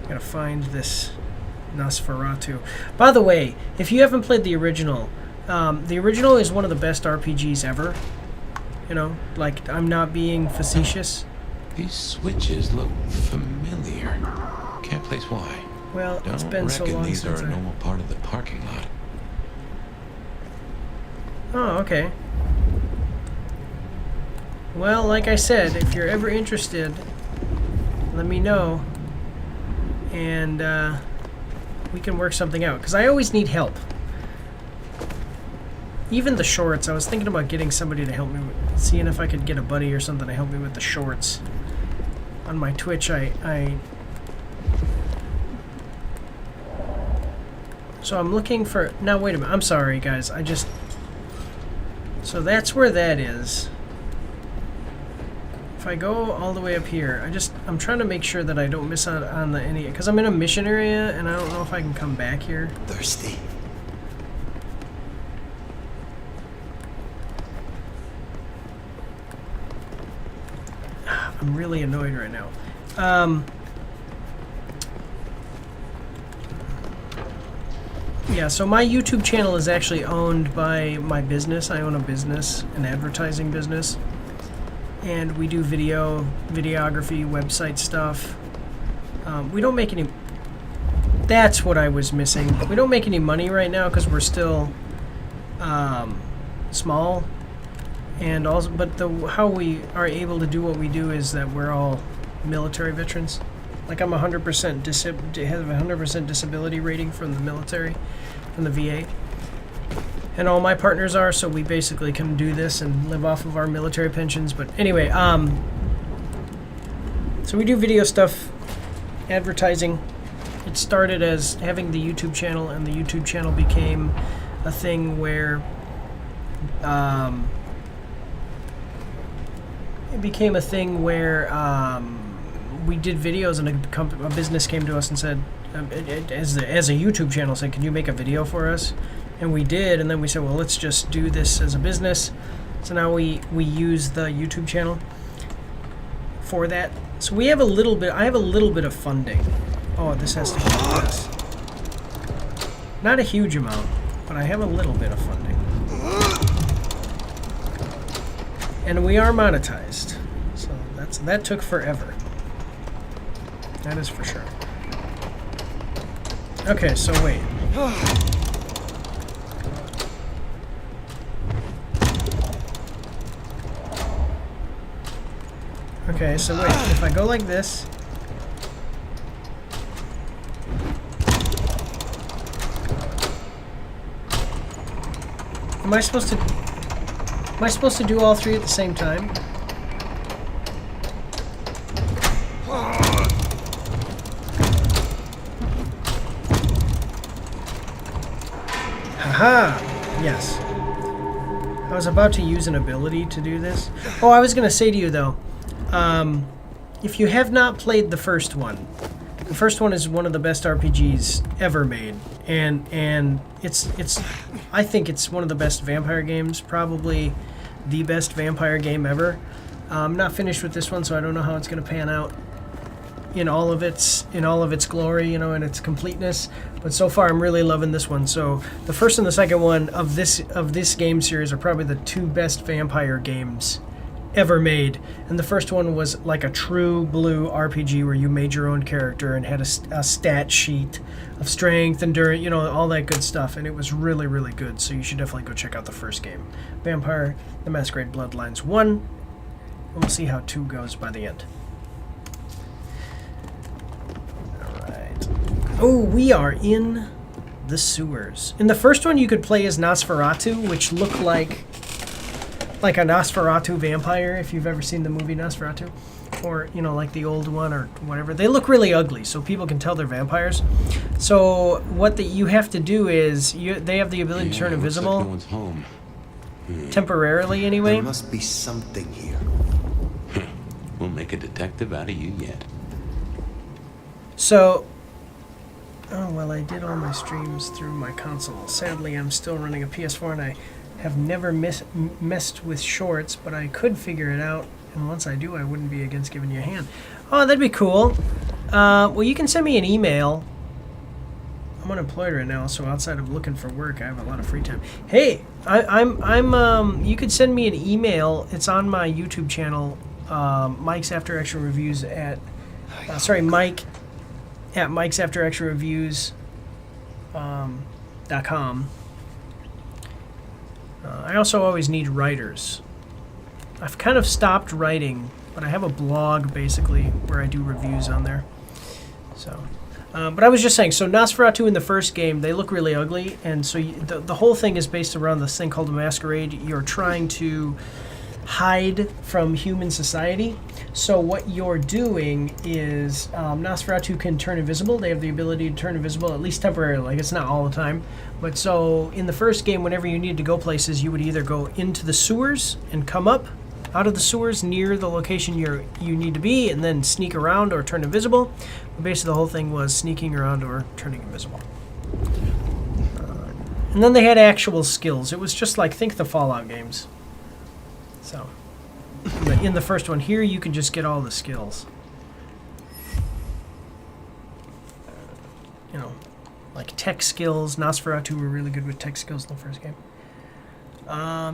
Gotta find this Nosferatu. By the way, if you haven't played the original is one of the best RPGs ever. You know, like, I'm not being facetious. These switches look familiar. Can't place why. Well, it's been so long these since are a normal part of the parking lot. Oh, okay. Well, like I said, if you're ever interested, let me know. And, we can work something out, because I always need help. Even the shorts, I was thinking about getting somebody to help me with, seeing if I could get a buddy or something to help me with the shorts. On my Twitch, so I'm looking for, now wait a minute, I'm sorry guys, so that's where that is. If I go all the way up here, I'm trying to make sure that I don't miss out on any, because I'm in a mission area and I don't know if I can come back here. Thirsty. I'm really annoyed right now. Yeah, so my YouTube channel is actually owned by my business. I own a business, an advertising business. And we do videography, website stuff. We don't make any... That's what I was missing. We don't make any money right now because we're still small. And also, but how we are able to do what we do is that we're all military veterans. Like I'm 100% have a 100% disability rating from the military, from the VA. And all my partners are, so we basically can do this and live off of our military pensions. But anyway, so we do video stuff, advertising. It started as having the YouTube channel, and the YouTube channel became a thing where we did videos, and a business came to us and said, as a YouTube channel, said, "Can you make a video for us?" And we did, and then we said, well, let's just do this as a business. So now we use the YouTube channel for that. So we have a little bit, I have a little bit of funding. Oh, this has to go with this. Not a huge amount, but I have a little bit of funding. And we are monetized. So that took forever. That is for sure. Okay, so wait. Okay, so wait, if I go like this... Am I supposed to do all three at the same time? Haha! Yes. I was about to use an ability to do this. Oh, I was going to say to you, though, if you have not played the first one is one of the best RPGs ever made. And it's I think it's one of the best vampire games, probably the best vampire game ever. I'm not finished with this one, so I don't know how it's going to pan out in all of its glory, you know, in its completeness. But so far, I'm really loving this one. So the first and the second one of this game series are probably the two best vampire games ever made. And the first one was like a true blue RPG where you made your own character and had a stat sheet of strength, endurance, you know, all that good stuff. And it was really, really good. So you should definitely go check out the first game, Vampire: The Masquerade Bloodlines 1. And we'll see how 2 goes by the end. Oh, we are in the sewers. In the first one, you could play as Nosferatu, which looked like a Nosferatu vampire, if you've ever seen the movie Nosferatu. Or, you know, like the old one or whatever. They look really ugly, so people can tell they're vampires. So what you have to do is, they have the ability to turn invisible. Like no one's home. Temporarily, anyway. There must be something here. We'll make a detective out of you yet. So... Oh, well, I did all my streams through my console. Sadly, I'm still running a PS4, and I have never messed with shorts, but I could figure it out, and once I do, I wouldn't be against giving you a hand. Oh, that'd be cool. Well, you can send me an email. I'm unemployed right now, so outside of looking for work, I have a lot of free time. Hey, you could send me an email. It's on my YouTube channel, Mike's After Action Reviews at... Mike... at Mike's After Action Reviews .com. I also always need writers. I've kind of stopped writing, but I have a blog basically where I do reviews on there. So, but I was just saying, so Nosferatu in the first game, they look really ugly, and so the whole thing is based around this thing called a masquerade. You're trying to hide from human society. So what you're doing is Nosferatu can turn invisible. They have the ability to turn invisible, at least temporarily. Like, it's not all the time. But so in the first game, whenever you needed to go places, you would either go into the sewers and come up out of the sewers near the location you need to be, and then sneak around or turn invisible. But basically, the whole thing was sneaking around or turning invisible. And then they had actual skills. It was just like, think the Fallout games. So, in the first one here, you can just get all the skills. You know, like tech skills. Nosferatu were really good with tech skills in the first game.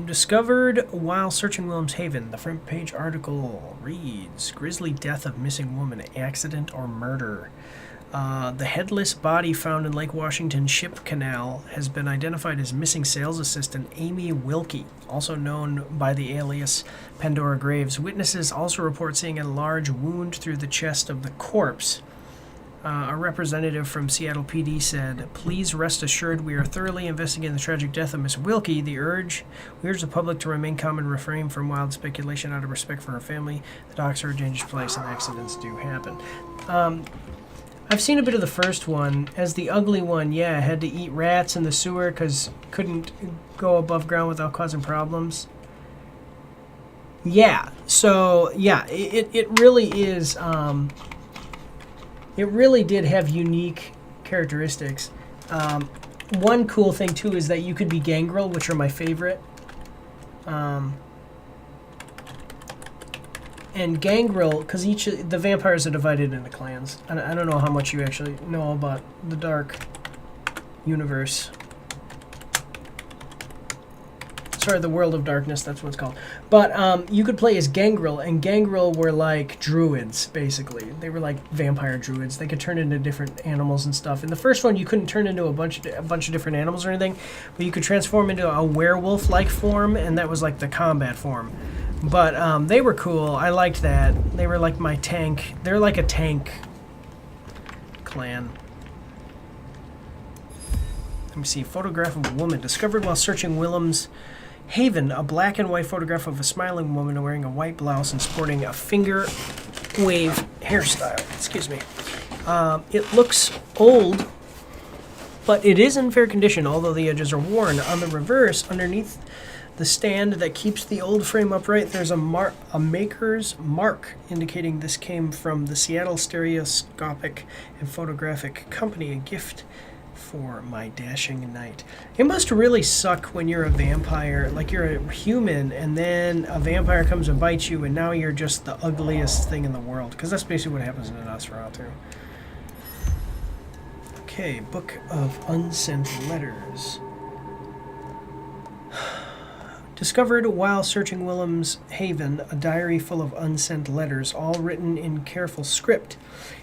Discovered while searching Williams Haven. The front page article reads, Grisly death of missing woman, accident or murder. The headless body found in Lake Washington Ship Canal has been identified as missing sales assistant Amy Wilkie, also known by the alias Pandora Graves. Witnesses also report seeing a large wound through the chest of the corpse. A representative from Seattle PD said, Please rest assured we are thoroughly investigating the tragic death of Miss Wilkie. We urge the public to remain calm and refrain from wild speculation out of respect for her family. The docks are a dangerous place and accidents do happen. I've seen a bit of the first one. As the ugly one, yeah, had to eat rats in the sewer because couldn't go above ground without causing problems. Yeah, so, yeah, it really is, it really did have unique characteristics. One cool thing, too, is that you could be Gangrel, which are my favorite. And Gangrel, because the vampires are divided into clans. I don't know how much you actually know about the Dark universe. Sorry, the World of Darkness, that's what it's called. But you could play as Gangrel, and Gangrel were like druids, basically. They were like vampire druids. They could turn into different animals and stuff. In the first one, you couldn't turn into a bunch of different animals or anything, but you could transform into a werewolf-like form, and that was like the combat form. But they were cool. I liked that. They were like my tank. They're like a tank clan. Let me see. Photograph of a woman discovered while searching Williams Haven. A black and white photograph of a smiling woman wearing a white blouse and sporting a finger wave hairstyle. Excuse me. It looks old. but it is in fair condition, although the edges are worn. On the reverse, underneath the stand that keeps the old frame upright, there's a maker's mark, indicating this came from the Seattle Stereoscopic and Photographic Company, a gift for my dashing knight. It must really suck when you're a vampire, like you're a human, and then a vampire comes and bites you, and now you're just the ugliest thing in the world, because that's basically what happens in Nosferatu. Okay, Book of Unsent Letters. Discovered while searching Willem's Haven, a diary full of unsent letters, all written in careful script.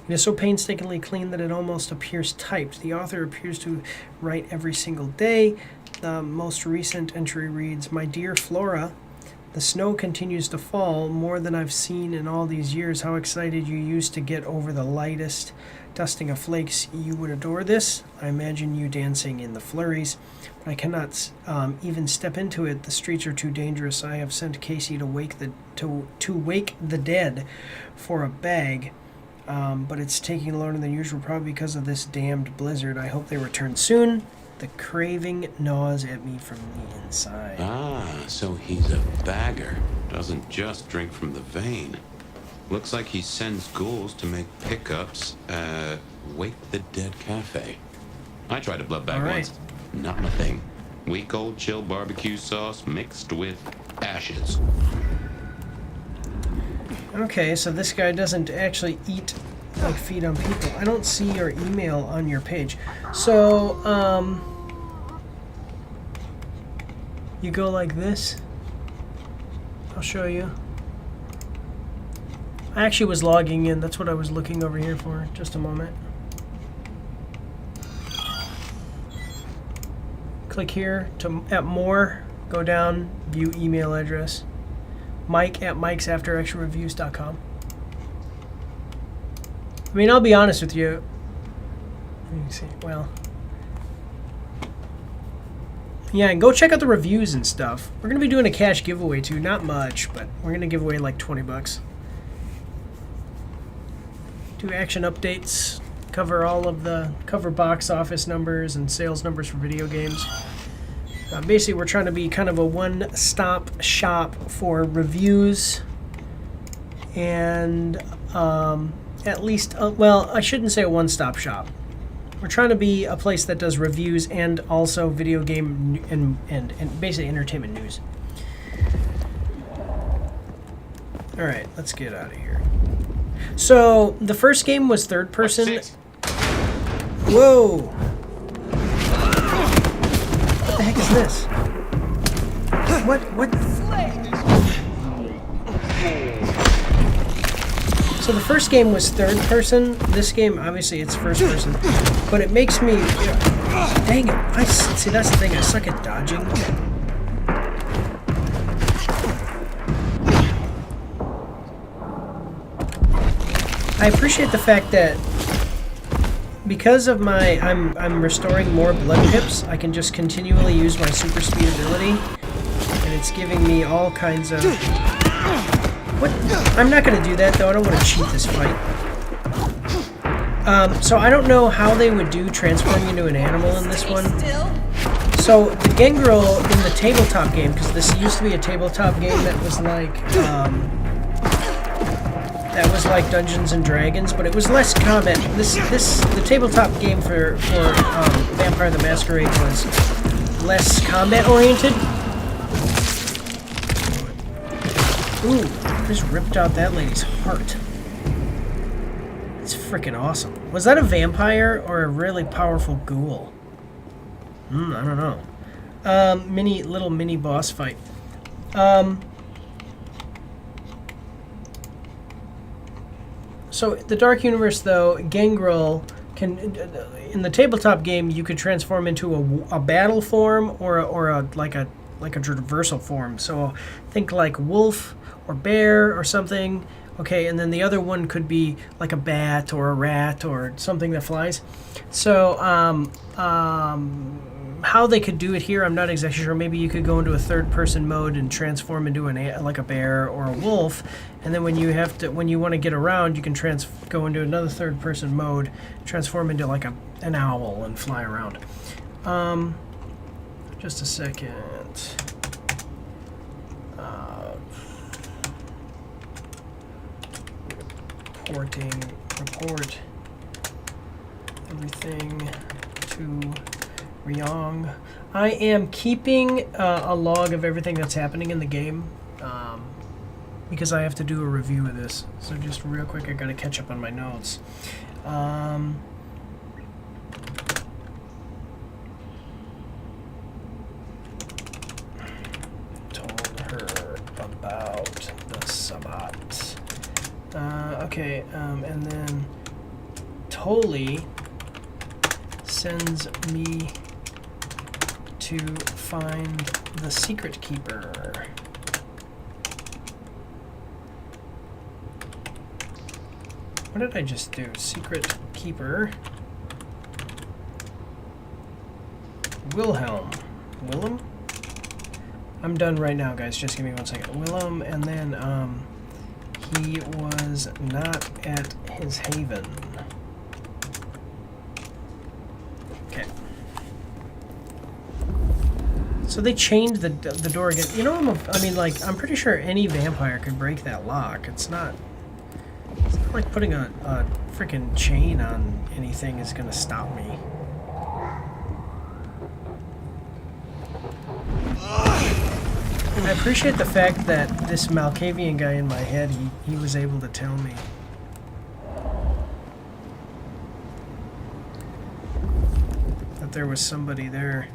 It is so painstakingly clean that it almost appears typed. The author appears to write every single day. The most recent entry reads, "My dear Flora, the snow continues to fall, more than I've seen in all these years. How excited you used to get over the lightest dusting of flakes. You would adore this. I imagine you dancing in the flurries. I cannot even step into it. The streets are too dangerous. I have sent Casey to wake the dead for a bag, but it's taking longer than usual, probably because of this damned blizzard. I hope they return soon. The craving gnaws at me from the inside." Ah, so he's a bagger. Doesn't just drink from the vein. Looks like he sends ghouls to make pickups at Wake the Dead Cafe. I tried a blood bag once. Not my thing. Week old chill barbecue sauce mixed with ashes. Okay, so this guy doesn't actually eat, like, feed on people. I don't see your email on your page. So, you go like this. I'll show you. I actually was logging in. That's what I was looking over here for. Just a moment. Click here at more. Go down. View email address. Mike at mikesafteractionreviews.com. I mean, I'll be honest with you. Let me see. Well, yeah, and go check out the reviews and stuff. We're gonna be doing a cash giveaway too. Not much, but we're gonna give away like 20 bucks. Do action updates, cover all of the box office numbers and sales numbers for video games. Basically, we're trying to be kind of a one-stop shop for reviews and at least, well, I shouldn't say a one-stop shop. We're trying to be a place that does reviews and also video game and basically entertainment news. All right, let's get out of here. So the first game was third person. Whoa! What the heck is this? What? So the first game was third person. This game, obviously, it's first person, but it makes me. Dang it! See, that's the thing. I suck at dodging. I appreciate the fact that because of my I'm restoring more blood pips, I can just continually use my super speed ability, and it's giving me all kinds of. What? I'm not going to do that though. I don't want to cheat this fight. So I don't know how they would do transforming into an animal in this one. So the Gangrel in the tabletop game, because this used to be a tabletop game that was like Dungeons and Dragons, but it was less combat. The tabletop game for Vampire the Masquerade was less combat oriented. Ooh, just ripped out that lady's heart. It's freaking awesome. Was that a vampire or a really powerful ghoul? I don't know. Little mini boss fight. So the Dark Universe, though, Gangrel can, in the tabletop game, you could transform into a battle form or a traversal form. So think like wolf or bear or something. Okay, and then the other one could be like a bat or a rat or something that flies. So how they could do it here, I'm not exactly sure. Maybe you could go into a third-person mode and transform into like a bear or a wolf, and then when you want to get around, you can go into another third-person mode, transform into like a an owl and fly around. Just a second. Report everything to Ryong. I am keeping a log of everything that's happening in the game because I have to do a review of this. So just real quick, I gotta catch up on my notes. Told her about the Sabbat. Okay, and then Toli sends me to find the secret keeper. What did I just do? Secret keeper. Willem. I'm done right now, guys. Just give me 1 second. Willem, and then he was not at his haven. Okay. So they chained the door again. You know, I'm pretty sure any vampire could break that lock. It's not like putting a freaking chain on anything is gonna stop me. I appreciate the fact that this Malkavian guy in my head, he was able to tell me. That there was somebody there.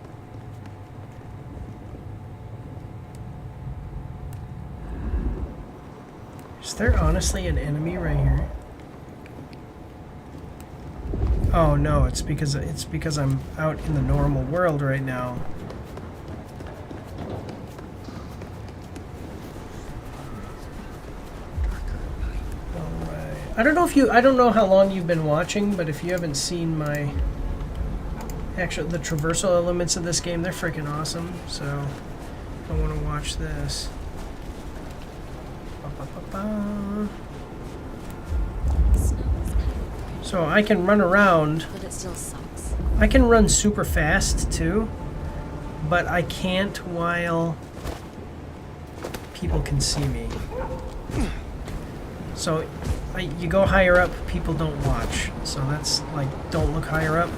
Is there honestly an enemy right here? Oh no, it's because I'm out in the normal world right now. I don't know how long you've been watching, but if you haven't seen the traversal elements of this game, they're freaking awesome. So I want to watch this. So I can run around. But it still sucks. I can run super fast too, but I can't while people can see me. So you go higher up, people don't watch. So that's like, don't look higher up.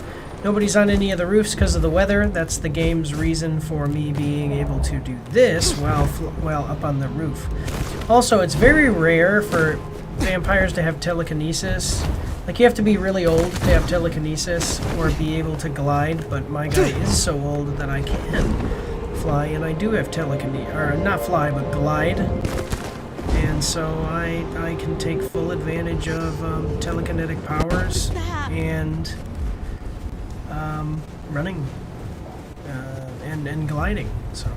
Nobody's on any of the roofs because of the weather. That's the game's reason for me being able to do this while up on the roof. Also, it's very rare for vampires to have telekinesis. Like, you have to be really old to have telekinesis or be able to glide, but my guy is so old that I can fly, and I do have telekinesis, or not fly, but glide. And so I can take full advantage of telekinetic powers and running and gliding. So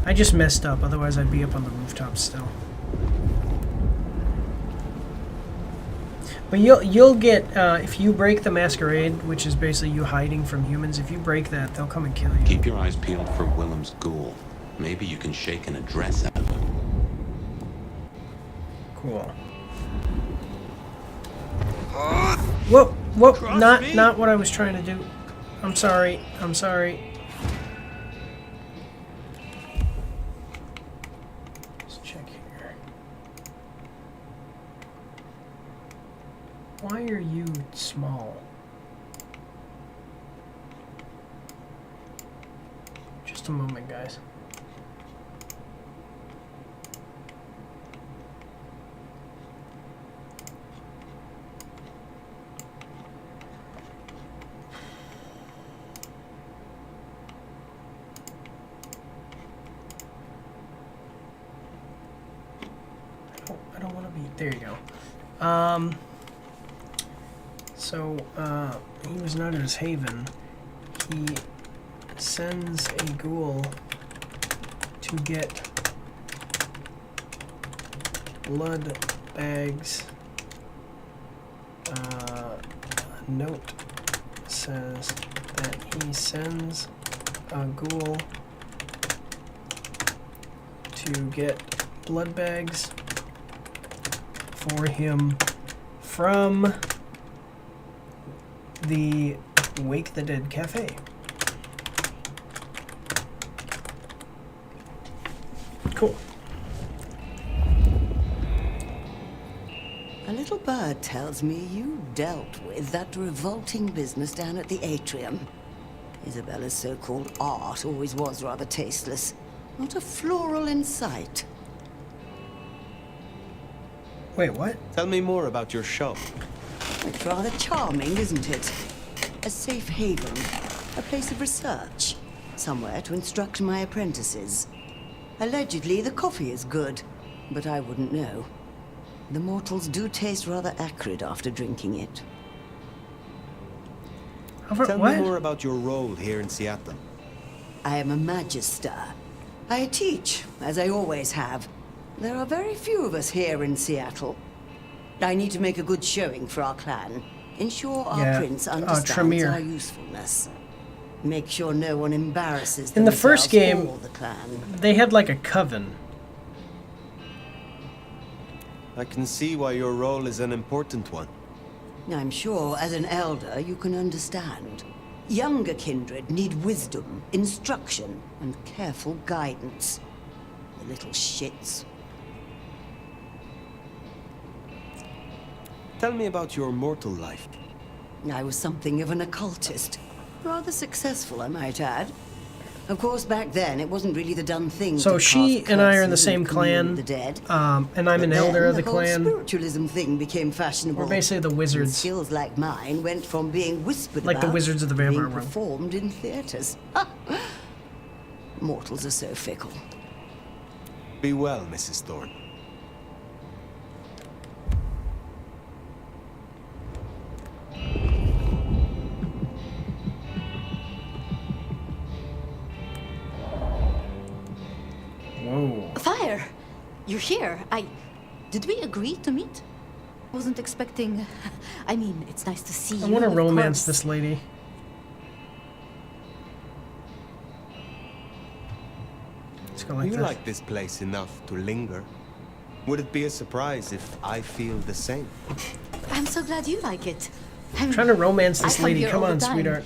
I just messed up, otherwise I'd be up on the rooftop still. But you'll get if you break the Masquerade, which is basically you hiding from humans. If you break that, they'll come and kill you. Keep your eyes peeled for Willem's ghoul. Maybe you can shake an address out of him. Cool. Whoa, not what I was trying to do. I'm sorry. Let's check here. Why are you small? Just a moment, guys. There you go. So, he was not at his haven. He sends a ghoul to get blood bags. A note says that he sends a ghoul to get blood bags for him from the Wake the Dead Cafe. Cool. A little bird tells me you dealt with that revolting business down at the atrium. Isabella's so-called art always was rather tasteless. Not a floral in sight. Wait, what? Tell me more about your show. It's rather charming, isn't it? A safe haven, a place of research, somewhere to instruct my apprentices. Allegedly, the coffee is good, but I wouldn't know. The mortals do taste rather acrid after drinking it. Tell me more about your role here in Seattle. I am a magister. I teach, as I always have. There are very few of us here in Seattle. I need to make a good showing for our clan. Ensure our prince understands our usefulness. Make sure no one embarrasses in the first game, or the clan. They had like a coven. I can see why your role is an important one. I'm sure, as an elder, you can understand. Younger kindred need wisdom, instruction, and careful guidance. The little shits. Tell me about your mortal life. I was something of an occultist. Rather successful, I might add. Of course, back then, it wasn't really the done thing. So she and I are in the same clan, clan, and I'm an elder of the clan. The spiritualism thing became fashionable. We're basically the wizards. And skills like mine went from being whispered like about the Wizards of the Vampire to being World. performed in theaters. Mortals are so fickle. Be well, Mrs. Thorne. Whoa. Fire! You're here. Did we agree to meet? Wasn't expecting... I mean, it's nice to see you. I want to of romance course. this lady. Let's go like You this. like this place enough to linger. Would it be a surprise if I feel the same? I'm so glad you like it. I'm trying to romance I this come lady. here Come all the on, time. sweetheart.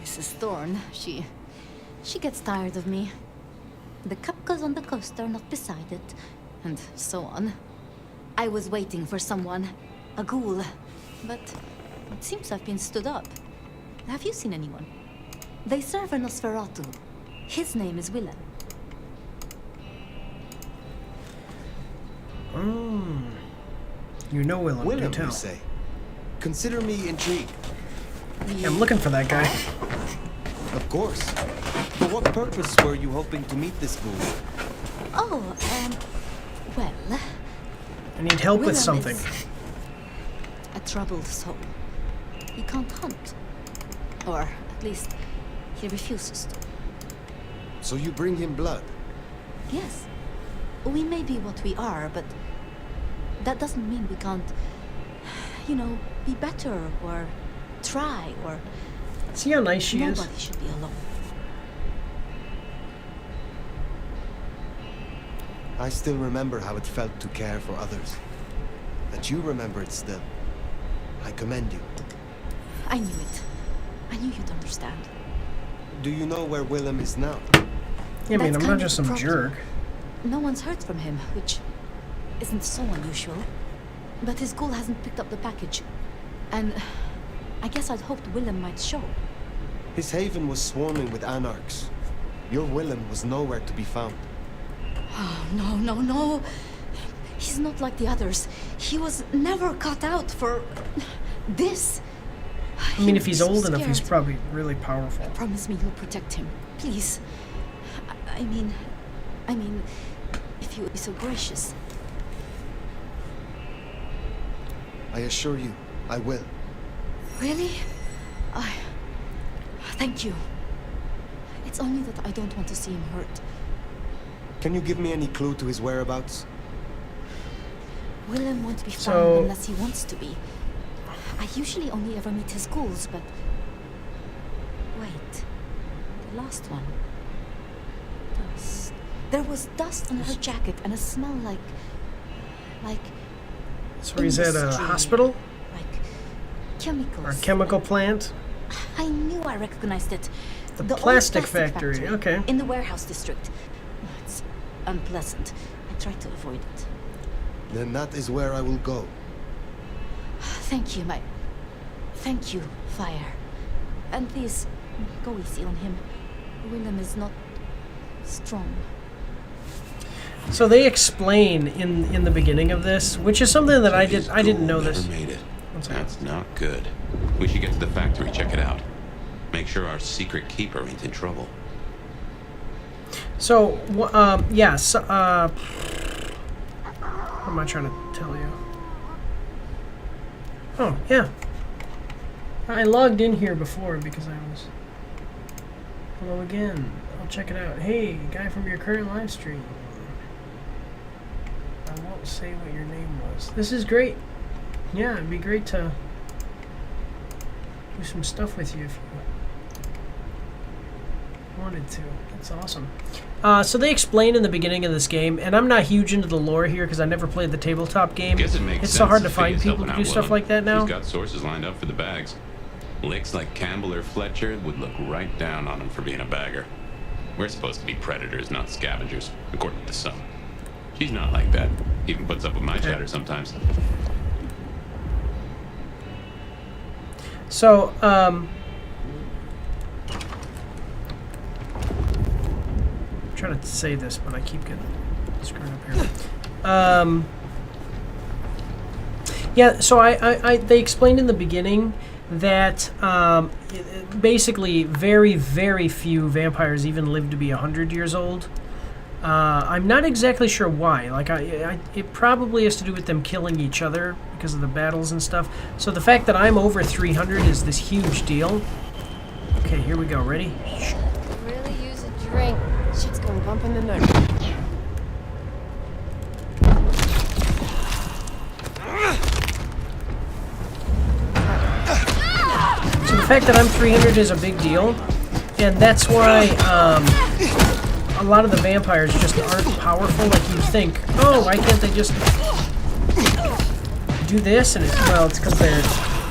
Mrs. Thorne, she gets tired of me. The cup goes on the coaster, not beside it, and so on. I was waiting for someone, a ghoul, but it seems I've been stood up. Have you seen anyone? They serve a Nosferatu. His name is Willem. You know Willem, Willem, do tell. you say? Consider me intrigued. Yeah, I'm looking for that guy. Of course. For what purpose were you hoping to meet this ghoul? Oh, well... I need help with Willem something. is a troubled soul. He can't hunt. Or, at least, he refuses to. So you bring him blood? Yes. We may be what we are, but that doesn't mean we can't, you know, be better or try or... See how nice she is? Nobody should be alone. I still remember how it felt to care for others. That you remember it still. I commend you. I knew it. I knew you'd understand. Do you know where Willem is now? Yeah, I mean, That's I'm kind not of just the some problem. jerk. No one's heard from him, which isn't so unusual. But his ghoul hasn't picked up the package. And I guess I'd hoped Willem might show. His haven was swarming with anarchs. Your Willem was nowhere to be found. Oh, no. He's not like the others. He was never cut out for this. I mean, if he's so old enough, he's scared. probably really powerful. Promise me you'll protect him, please. I mean, if you would be so gracious. I assure you, I will. Really? Thank you. It's only that I don't want to see him hurt. Can you give me any clue to his whereabouts? Willem won't be found So- unless he wants to be. I usually only ever meet his ghouls, but... Wait. The last one. Dust. There was dust on her jacket and a smell like... So he's at a industry. hospital? Like chemicals. Our chemical plant. I knew I recognized it. The old plastic factory, okay. In the warehouse district. It's unpleasant. I try to avoid it. Then that is where I will go. Thank you, Thank you, Fire. And please, go easy on him. William is not strong. So they explain in the beginning of this, which is something that I didn't know this. Never made it. That's not good. We should get to the factory, check it out. Make sure our secret keeper ain't in trouble. So, yes. What am I trying to tell you? Oh, yeah. I logged in here before because I was... Hello again. I'll check it out. Hey, guy from your current live stream. I won't say what your name was. This is great. Yeah, it'd be great to do some stuff with you if you wanted to. That's awesome. So they explain in the beginning of this game, and I'm not huge into the lore here because I never played the tabletop game. It's so hard to find people to do stuff like that now. He's got sources lined up for the bags. Licks like Campbell or Fletcher would look right down on him for being a bagger. We're supposed to be predators, not scavengers, according to some. She's not like that. Even puts up with my chatter sometimes. So, trying to say this, but I keep getting screwed up here. Yeah, so they explained in the beginning that basically very, very few vampires even live to be 100 years old. I'm not exactly sure why. Like, it probably has to do with them killing each other because of the battles and stuff. So the fact that I'm over 300 is this huge deal. Okay, here we go. Ready? Really use a drink. Shit's going bump in the night. So the fact that I'm 300 is a big deal, and that's why a lot of the vampires just aren't powerful like you think. Oh, why can't they just do this? And it's because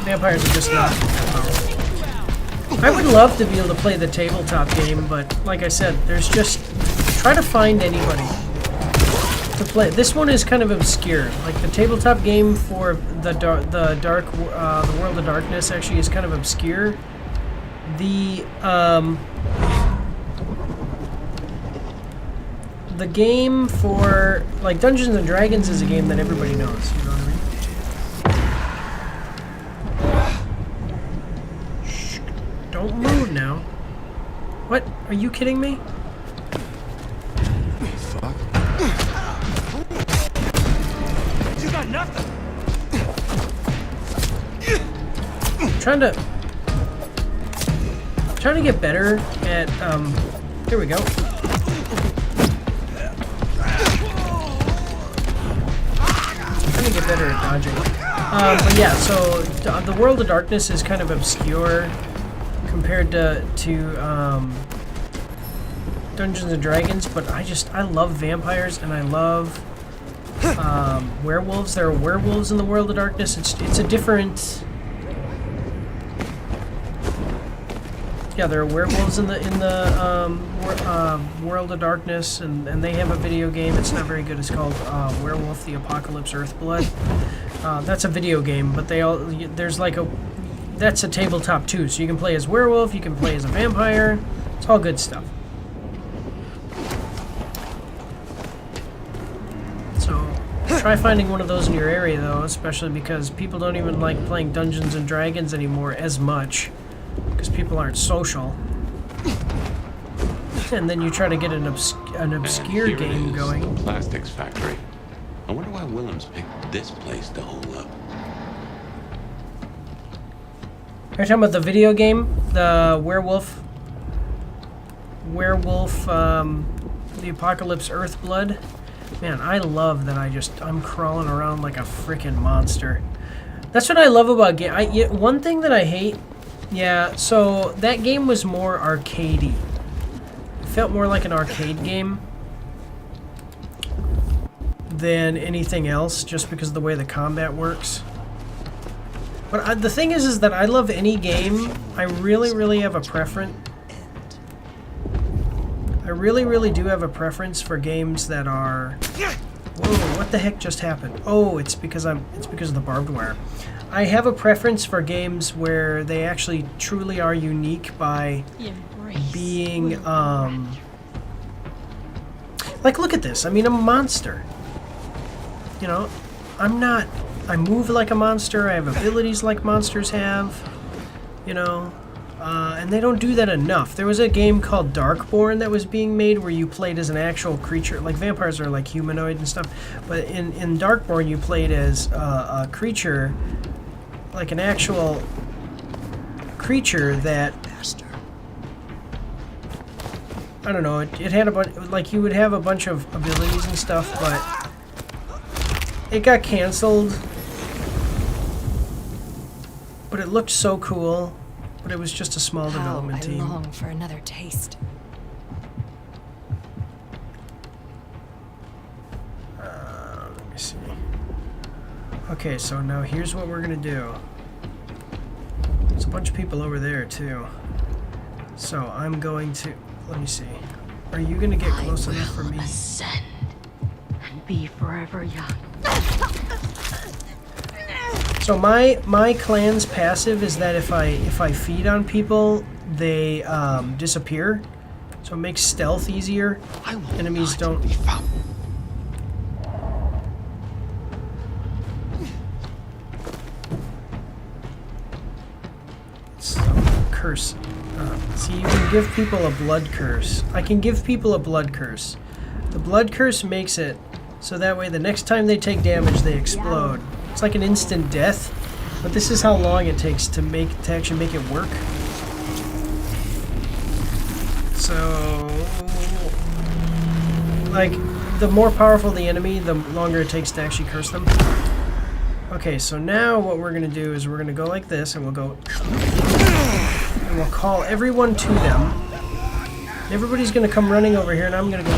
vampires are just not powerful. I would love to be able to play the tabletop game, but like I said, there's just... Try to find anybody to play. This one is kind of obscure. Like the tabletop game for the World of Darkness actually is kind of obscure. The game for like Dungeons and Dragons is a game that everybody knows. You know what I mean? Shh, don't move now. What? Are you kidding me? Fuck. You got nothing. Trying to get better at here we go. Trying to get better at dodging. But yeah, so the World of Darkness is kind of obscure compared to Dungeons and Dragons, but I love vampires and I love werewolves. There are werewolves in the World of Darkness. It's a different. Yeah, there are werewolves in the World of Darkness, and they have a video game. It's not very good. It's called Werewolf: The Apocalypse Earthblood. That's a video game, but that's a tabletop too. So you can play as werewolf, you can play as a vampire. It's all good stuff. So try finding one of those in your area though, especially because people don't even like playing Dungeons and Dragons anymore as much. Because people aren't social. And then you try to get an obscure game going. Plastics factory. I wonder why Willems picked this place to hole up. Are you talking about the video game? The Werewolf, the Apocalypse Earthblood? Man, I love that I'm crawling around like a freaking monster. That's what I love about game. One thing that I hate. Yeah, so that game was more arcadey. It felt more like an arcade game than anything else, just because of the way the combat works. But the thing is that I love any game. I really have a preference. I really do have a preference for games that are... Whoa, what the heck just happened? Oh, it's because of the barbed wire. I have a preference for games where they actually truly are unique by being, like, look at this. I mean, I'm a monster. You know, I move like a monster. I have abilities like monsters have. You know, and they don't do that enough. There was a game called Darkborn that was being made where you played as an actual creature. Like, vampires are like humanoid and stuff. But in Darkborn, you played as a creature, like an actual creature that... I don't know, it had a bunch... Like, you would have a bunch of abilities and stuff, but... It got canceled. But it looked so cool. But it was just a small development team. I long for another taste. Let me see. Okay, so now here's what we're gonna do. There's a bunch of people over there too. So I'm going to... Let me see. Are you gonna get close enough for me? Ascend and be forever young. So my clan's passive is that if I feed on people, they disappear. So it makes stealth easier. Enemies don't. So, curse. See, you can give people a blood curse. I can give people a blood curse. The blood curse makes it so that way the next time they take damage, they explode. It's like an instant death, but this is how long it takes to actually make it work. So, like, the more powerful the enemy, the longer it takes to actually curse them. Okay, so now what we're gonna do is we're gonna go like this, and we'll go, and we'll call everyone to them. Everybody's gonna come running over here, and I'm gonna go.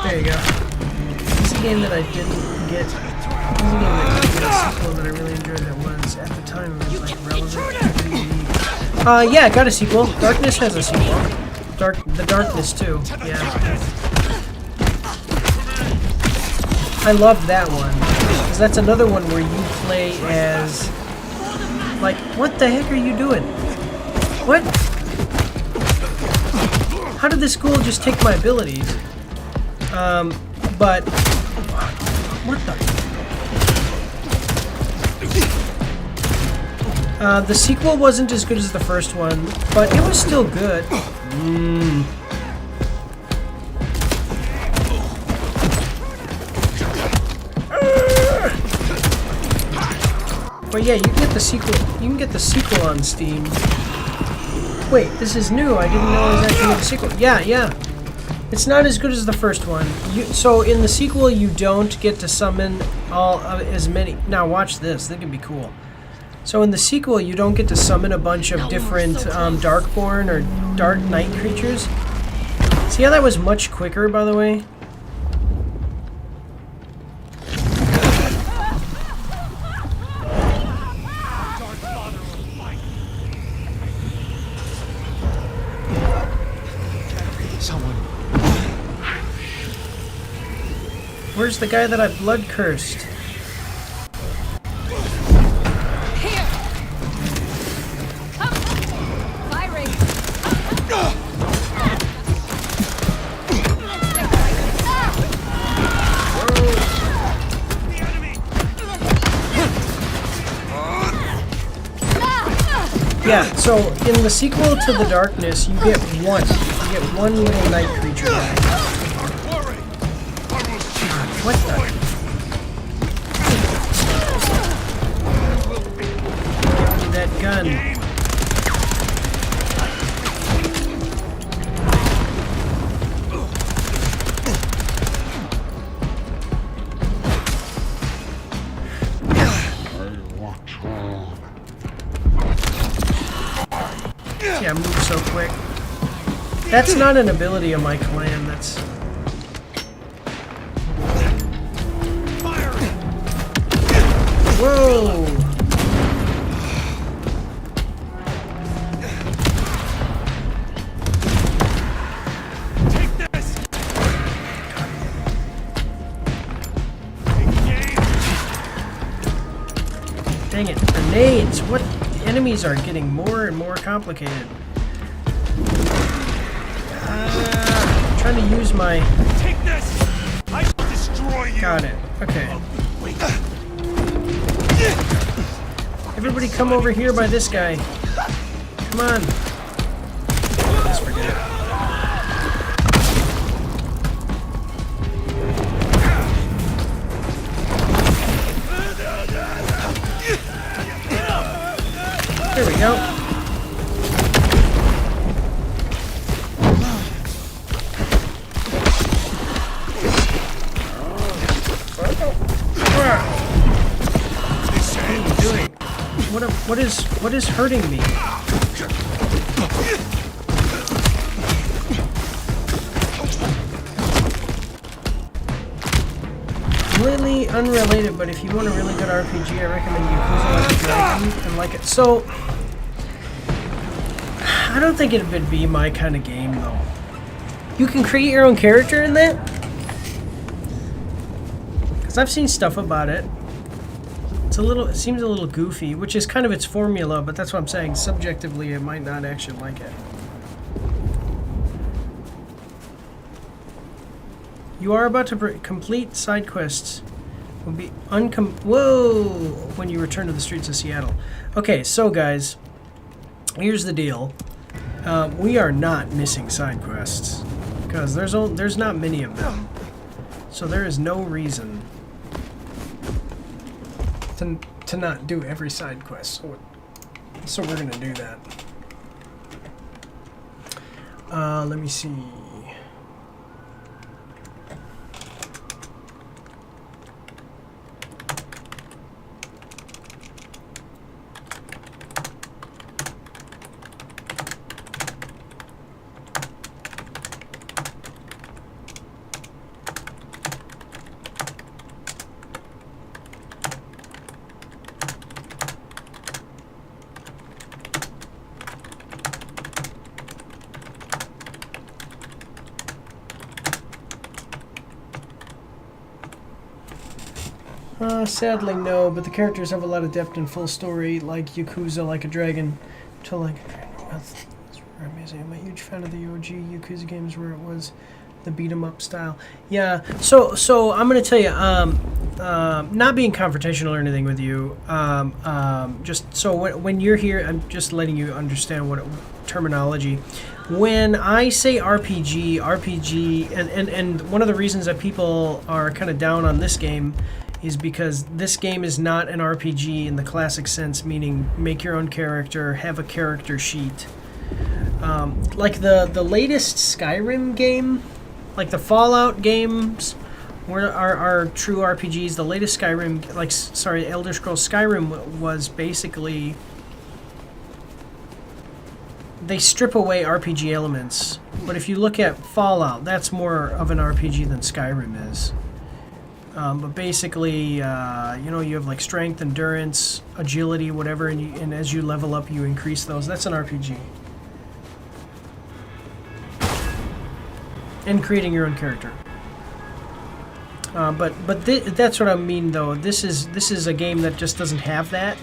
There you go. This is a game that I didn't get. This is a game that didn't get a sequel that I really enjoyed that was, at the time, it was like relevant. Yeah, it got a sequel. Darkness has a sequel. The Darkness too. Yeah. I love that one. Because that's another one where you play as... Like, what the heck are you doing? What? How did this school just take my abilities? But what the sequel wasn't as good as the first one, but it was still good. But yeah, you can get the sequel. You can get the sequel on Steam. Wait, this is new. I didn't know it was actually a sequel. Yeah. It's not as good as the first one. So in the sequel, you don't get to summon as many. Now watch this. That could be cool. So in the sequel, you don't get to summon a bunch of different Darkborn or Dark Knight creatures. See how that was much quicker, by the way? Where's the guy that I blood cursed? Here. Come. Firing. Yeah, so in the sequel to The Darkness, you get one. You get one little night creature guy. What the? Give me that gun. That's not an ability of my clan. That's. Whoa! Take this. Dang it! Grenades. What? The enemies are getting more and more complicated. Trying to use my. Take this. I will destroy you. Got it. Okay. Everybody come over here by this guy. Come on. Let's forget it. There we go. What is hurting me? Completely unrelated, but if you want a really good RPG, I recommend Yakuza Like a Dragon and like it. So, I don't think it would be my kind of game, though. You can create your own character in that? Because I've seen stuff about it. It seems a little goofy, which is kind of its formula, but that's what I'm saying. Subjectively, I might not actually like it. You are about to complete side quests. Will be whoa! When you return to the streets of Seattle. Okay, so guys, here's the deal. We are not missing side quests because there's not many of them, so there is no reason to not do every side quest. So we're gonna do that. Let me see. Sadly, no, but the characters have a lot of depth and full story, like Yakuza Like a Dragon, to Like a Dragon. That's amazing. I'm a huge fan of the OG Yakuza games where it was the beat-em-up style. Yeah, so I'm going to tell you, not being confrontational or anything with you, just so when you're here, I'm just letting you understand what terminology. When I say RPG, and one of the reasons that people are kind of down on this game is because this game is not an RPG in the classic sense, meaning make your own character, have a character sheet. Like the latest Skyrim game, like the Fallout games are true RPGs. The latest Skyrim, Elder Scrolls Skyrim was basically, they strip away RPG elements. But if you look at Fallout, that's more of an RPG than Skyrim is. But basically, you have like strength, endurance, agility, whatever, and as you level up, you increase those. That's an RPG. And creating your own character. That's what I mean, though. This is a game that just doesn't have that,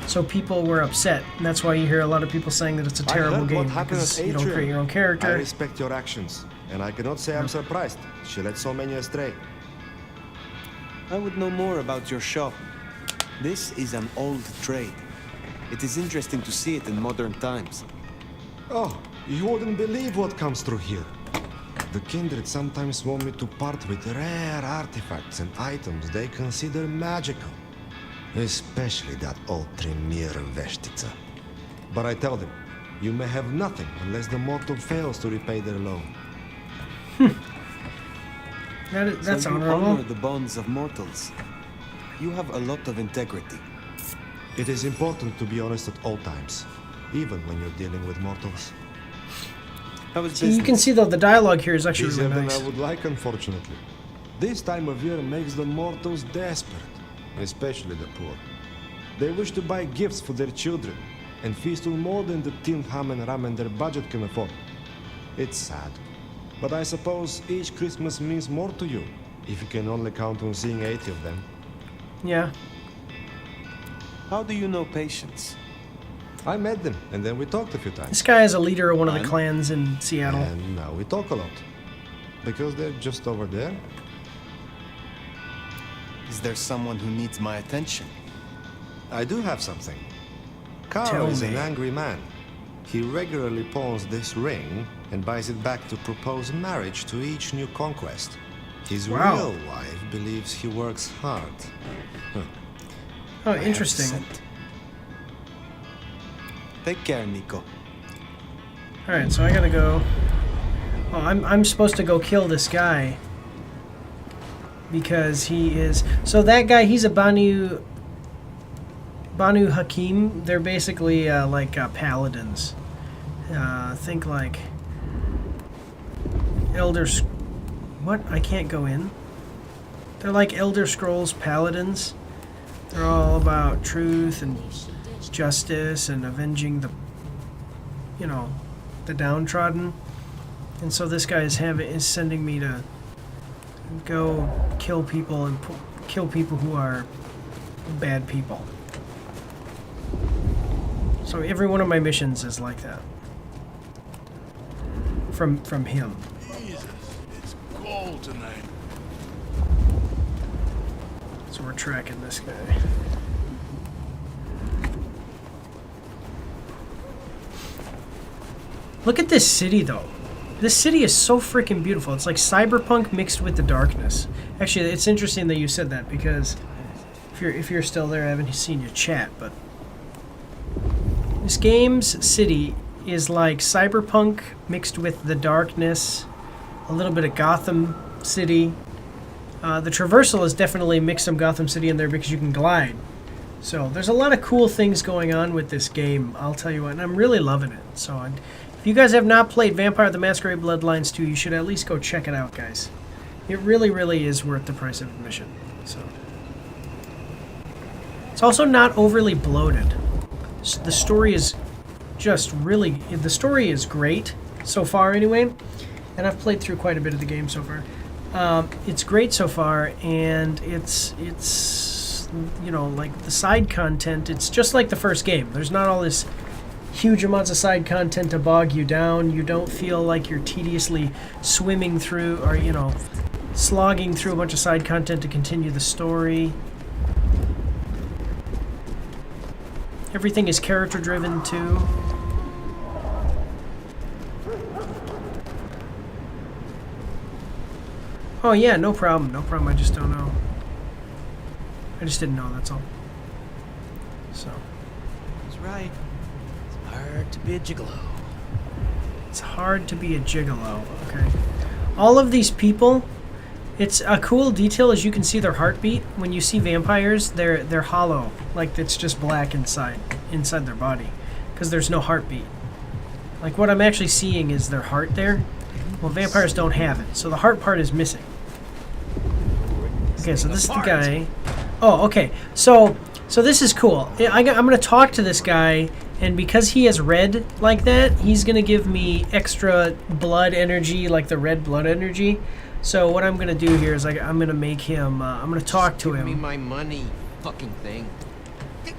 so people were upset, and that's why you hear a lot of people saying that it's a terrible game because you don't create your own character. I respect your actions, and I cannot say I'm surprised. She led so many astray. I would know more about your shop. This is an old trade. It is interesting to see it in modern times. Oh, you wouldn't believe what comes through here. The Kindred sometimes want me to part with rare artifacts and items they consider magical. Especially that old Tremere Veshtica. But I tell them, you may have nothing unless the mortal fails to repay their loan. That's so honorable. You honor the bonds of mortals. You have a lot of integrity. It is important to be honest at all times, even when you're dealing with mortals. See, you can see though the dialogue here is actually Easier really nice. than I would like, unfortunately. This time of year makes the mortals desperate, especially the poor. They wish to buy gifts for their children and feast on more than the tin ham and ramen their budget can afford. It's sad, but I suppose each Christmas means more to you if you can only count on seeing 80 of them. Yeah. How do you know Patience? I met them, and then we talked a few times. This guy is a leader of one of the clans in Seattle. And now we talk a lot. Because they're just over there. Is there someone who needs my attention? I do have something. Tell Carl is an me. angry man. He regularly pawns this ring and buys it back to propose marriage to each new conquest. His Wow. real wife believes he works hard. Oh, interesting. Take care, Nico. Alright, so I gotta go. Oh, I'm supposed to go kill this guy. Because he is... So that guy, he's a Banu Hakim. They're basically like paladins. Think like... What? I can't go in? They're like Elder Scrolls paladins. They're all about truth and justice and avenging the, you know, the downtrodden. And so this guy is sending me to go kill people and kill people who are bad people. So every one of my missions is like that. From him. Jesus, it's cold tonight. So we're tracking this guy. Look at this city though. This city is so freaking beautiful. It's like cyberpunk mixed with the darkness. Actually, it's interesting that you said that because if you're still there, I haven't seen your chat, but this game's city is like cyberpunk mixed with the darkness, a little bit of Gotham City. The traversal is definitely mixed some Gotham City in there because you can glide. So there's a lot of cool things going on with this game, I'll tell you what, and I'm really loving it. So if you guys have not played Vampire the Masquerade Bloodlines 2, you should at least go check it out, guys. It really, really is worth the price of admission. So it's also not overly bloated. The story is just really... The story is great so far, anyway. And I've played through quite a bit of the game so far. It's great so far, and it's you know, like the side content, it's just like the first game. There's not all this huge amounts of side content to bog you down. You don't feel like you're tediously swimming through or, you know, slogging through a bunch of side content to continue the story. Everything is character driven too. Oh yeah, no problem, no problem. I just don't know. I just didn't know, that's all. So. He's right. It's hard to be a gigolo. It's hard to be a gigolo, okay. All of these people, it's a cool detail is you can see their heartbeat. When you see vampires, they're hollow. Like it's just black inside their body. Because there's no heartbeat. Like what I'm actually seeing is their heart there. Well, vampires don't have it, so the heart part is missing. Okay, so this is the guy. Oh, okay. So this is cool. I'm going to talk to this guy, and because he has red like that, he's going to give me extra blood energy, like the red blood energy. So what I'm going to do here is I'm going to make him, I'm going to talk to him. Give me my money, fucking thing.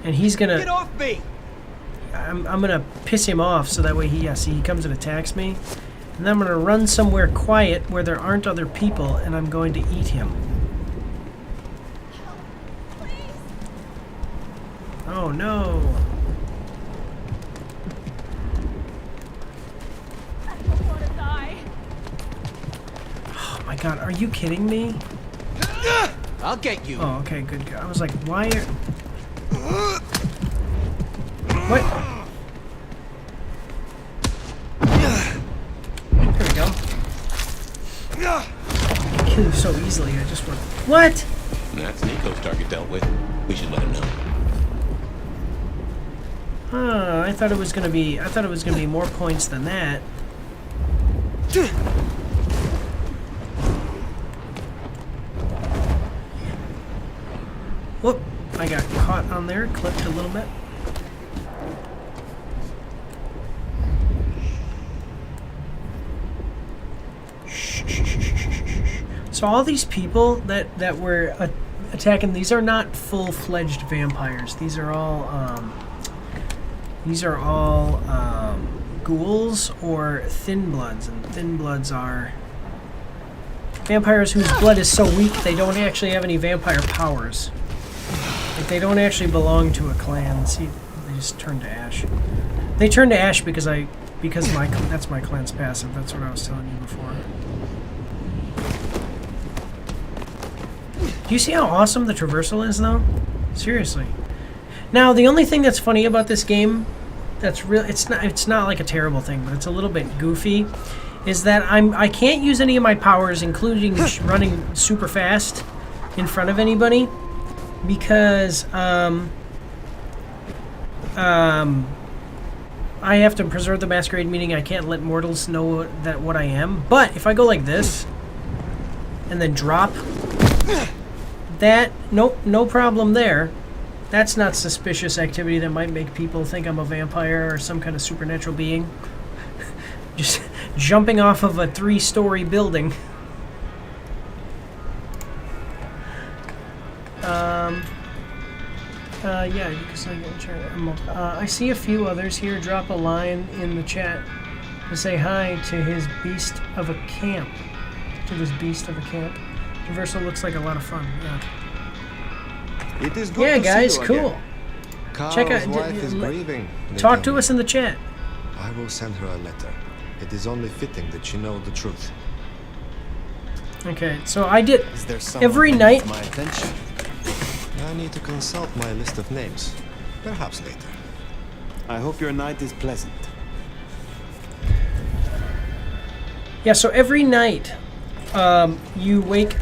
And he's going to... Get off me! I'm going to piss him off so that way he comes and attacks me. And then I'm going to run somewhere quiet where there aren't other people, and I'm going to eat him. Oh no! I don't want to die. Oh my god, are you kidding me? I'll get you. Oh, okay, good. I was like, why are... What? There we go. I kill you so easily, I just want... What? That's Nico's target dealt with. We should let him know. Oh, I thought it was gonna be more points than that. Whoop, I got caught on there, clipped a little bit. So all these people that were attacking, these are not full-fledged vampires. These are all ghouls or thin bloods, and thin bloods are vampires whose blood is so weak they don't actually have any vampire powers. Like, they don't actually belong to a clan. See, they just turn to ash. They turn to ash because that's my clan's passive. That's what I was telling you before. Do you see how awesome the traversal is, though? Seriously. Now, the only thing that's funny about this game, that's real, it's not like a terrible thing, but it's a little bit goofy, is that I can't use any of my powers, including running super fast in front of anybody, because I have to preserve the Masquerade, meaning I can't let mortals know that what I am. But if I go like this and then drop that, nope, no problem there. That's not suspicious activity that might make people think I'm a vampire or some kind of supernatural being. Just jumping off of a 3-story building. Yeah, because I see a few others here. Drop a line in the chat to say hi to his beast of a camp. To this beast of a camp. Traversal looks like a lot of fun. Yeah. It is good yeah, to guys, see you cool. Again. Check Carl's out. wife is grieving. Talk to us in the chat. I will send her a letter. It is only fitting that she know the truth. Okay, so I did Is there every night. My attention? I need to consult my list of names. Perhaps later. I hope your night is pleasant. Yeah, so every night, you wake,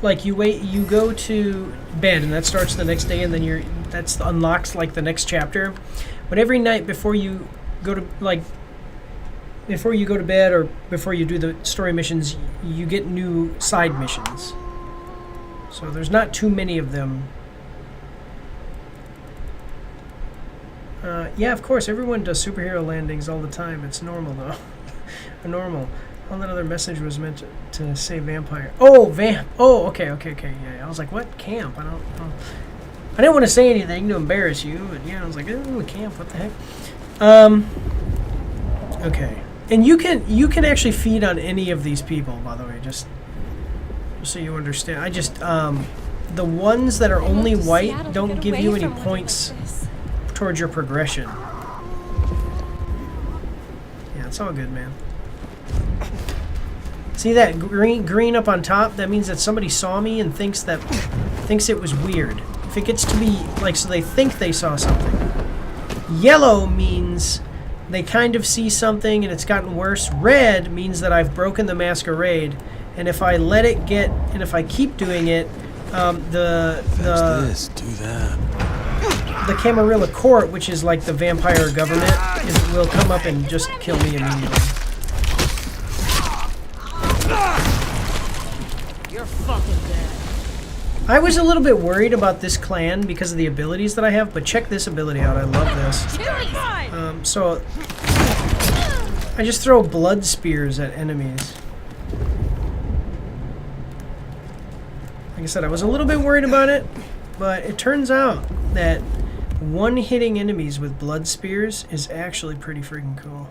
you go to bed, and that starts the next day, and then that unlocks like the next chapter. But every night before you go to bed or before you do the story missions, you get new side missions. So there's not too many of them. Yeah, of course, everyone does superhero landings all the time. It's normal, though. Normal. All that other message was meant to say vampire. Oh, Oh, okay. Yeah, I was like, what? Camp? I didn't want to say anything to embarrass you, but yeah, I was like, oh, camp, what the heck? Okay. And you can actually feed on any of these people, by the way, just so you understand. I just, the ones that are only white don't give you any points towards your progression. Yeah, it's all good, man. See that green up on top? That means that somebody saw me and thinks it was weird. If it gets to be like, so they think they saw something. Yellow means they kind of see something and it's gotten worse. Red means that I've broken the Masquerade, and if I let it get, and if I keep doing it, this, do that. The Camarilla Court, which is like the vampire government, will come up and just kill me immediately. You're fucking dead. I was a little bit worried about this clan because of the abilities that I have, but check this ability out. I love this. So I just throw blood spears at enemies. Like I said, I was a little bit worried about it, but it turns out that one-hitting enemies with blood spears is actually pretty freaking cool.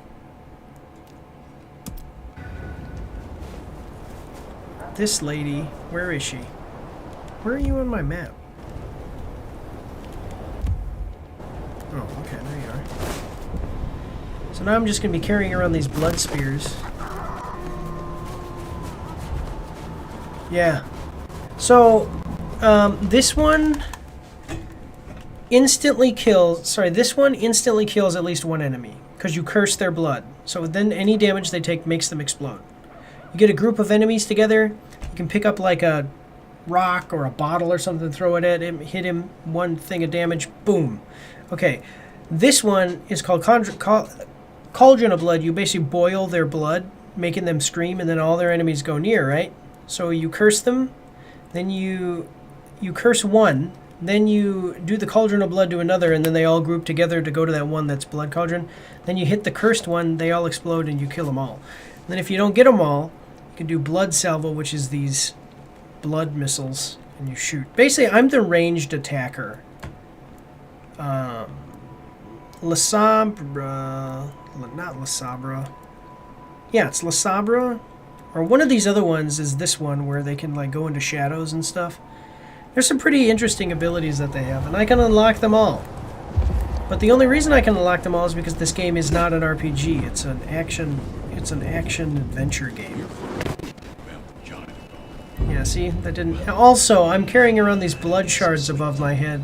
This lady, where is she? Where are you on my map? Oh, okay, there you are. So now I'm just going to be carrying around these blood spears. Yeah. So, this one instantly kills... This one instantly kills at least one enemy, because you curse their blood. So then any damage they take makes them explode. You get a group of enemies together, you can pick up like a rock or a bottle or something, throw it at him, hit him, one thing of damage, boom. Okay, this one is called Cauldron of Blood. You basically boil their blood making them scream, and then all their enemies go near, right? So you curse them, then you curse one, then you do the Cauldron of Blood to another, and then they all group together to go to that one that's Blood Cauldron. Then you hit the cursed one, they all explode, and you kill them all. And then if you don't get them all, you can do Blood Salvo, which is these blood missiles, and you shoot. Basically, I'm the ranged attacker. La Sabra... Not La Sabra. Yeah, it's La Sabra. Or one of these other ones is this one, where they can like go into shadows and stuff. There's some pretty interesting abilities that they have, and I can unlock them all. But the only reason I can unlock them all is because this game is not an RPG. It's an action adventure game. Yeah, see? That didn't... Also, I'm carrying around these blood shards above my head.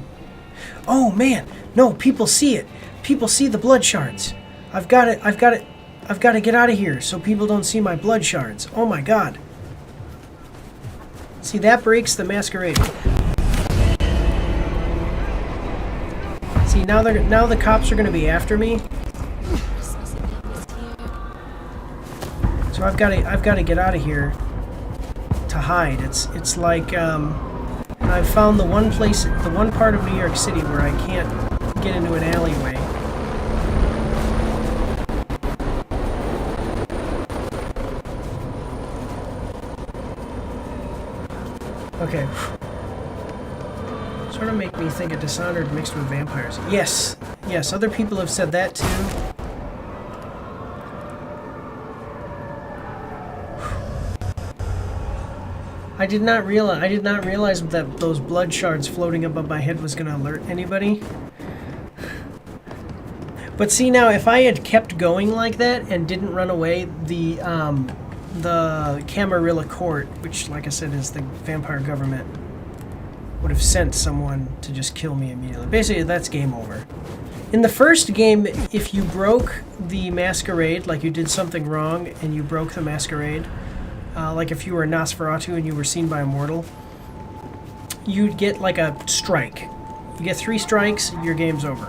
Oh, man! No, people see it! People see the blood shards! I've got to get out of here so people don't see my blood shards. Oh my god. See, that breaks the Masquerade. See, now the cops are going to be after me. So I've got to get out of here to hide. It's like I've found the one part of New York City where I can't get into an alleyway. Okay. Sort of make me think of Dishonored mixed with vampires. Yes. Yes, other people have said that too. I did not realize that those blood shards floating above my head was going to alert anybody. But see, now if I had kept going like that and didn't run away, the Camarilla Court, which, like I said, is the vampire government, would have sent someone to just kill me immediately. Basically, that's game over. In the first game, if you broke the Masquerade, like you did something wrong and you broke the Masquerade, like if you were a Nosferatu and you were seen by a mortal, you'd get like a strike. You get 3 strikes, your game's over.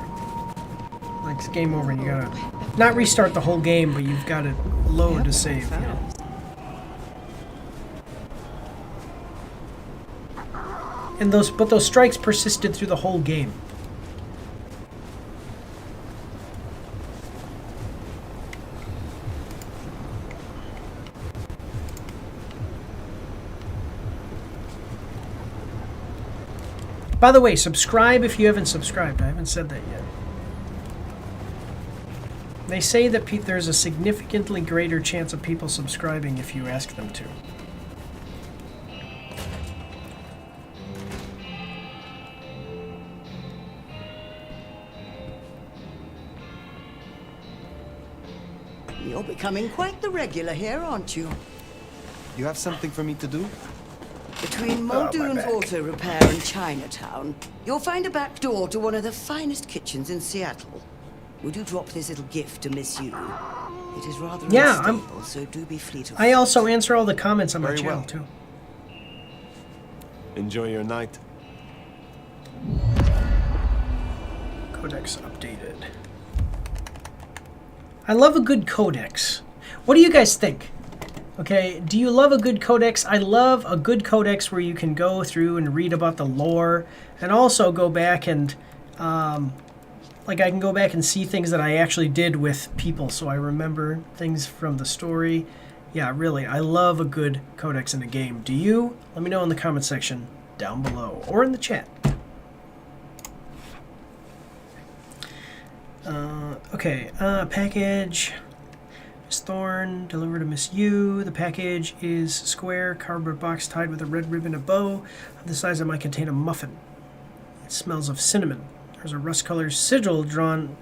Like, it's game over and you gotta not restart the whole game, but you've got to load to save. You know? And those strikes persisted through the whole game. By the way, subscribe if you haven't subscribed. I haven't said that yet. They say that there's a significantly greater chance of people subscribing if you ask them to. You're becoming quite the regular here, aren't you? You have something for me to do? Between Muldoon's Auto Repair and Chinatown, you'll find a back door to one of the finest kitchens in Seattle. Would you drop this little gift to Miss Yu? It is rather unstable, so do be fleet of foot. I also answer all the comments on my channel, too. Enjoy your night. Codex updated. I love a good codex. What do you guys think? Okay, do you love a good codex? I love a good codex where you can go through and read about the lore, and also go back and, like, I can go back and see things that I actually did with people, so I remember things from the story. Yeah, really, I love a good codex in a game. Do you? Let me know in the comment section down below, or in the chat. Package. Miss Thorne, delivered to Miss Yu. The package is square, cardboard box tied with a red ribbon and bow. Of the size that might contain a muffin. It smells of cinnamon. There's a rust-colored sigil drawn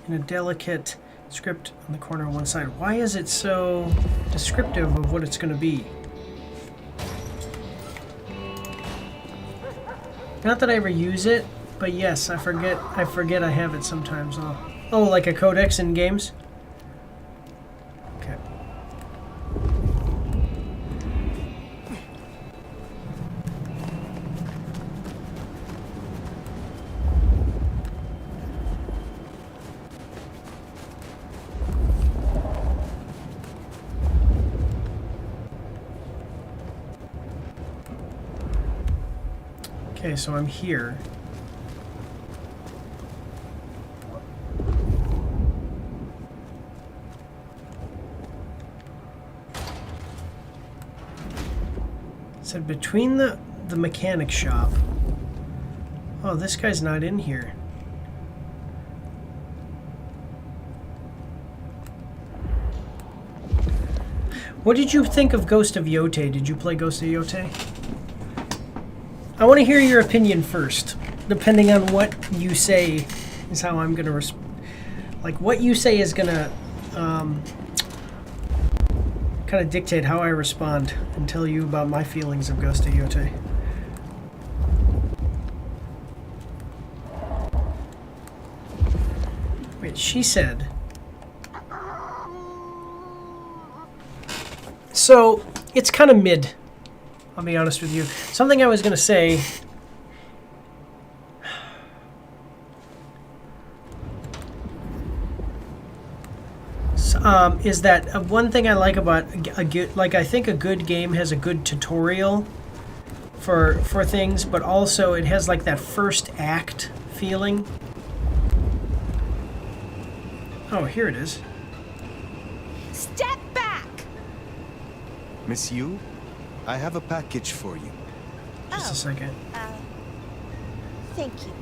in a delicate script on the corner on one side. Why is it so descriptive of what it's going to be? Not that I ever use it, but yes, I forget I have it sometimes. Oh, like a codex in games? Okay. Okay, so I'm here. Said between the mechanic shop. Oh, this guy's not in here. What did you think of Ghost of Yote? Did you play Ghost of Yote? I want to hear your opinion first. Depending on what you say is how I'm gonna like what you say is gonna kind of dictate how I respond and tell you about my feelings of Ghost of Yote. Wait, she said. So, it's kind of mid. I'll be honest with you. Something I was going to say... is that one thing I like about a good, like I think a good game has a good tutorial for things, but also it has like that first act feeling. Oh, here it is. Step back! Miss Yu, I have a package for you. Just a second. Thank you.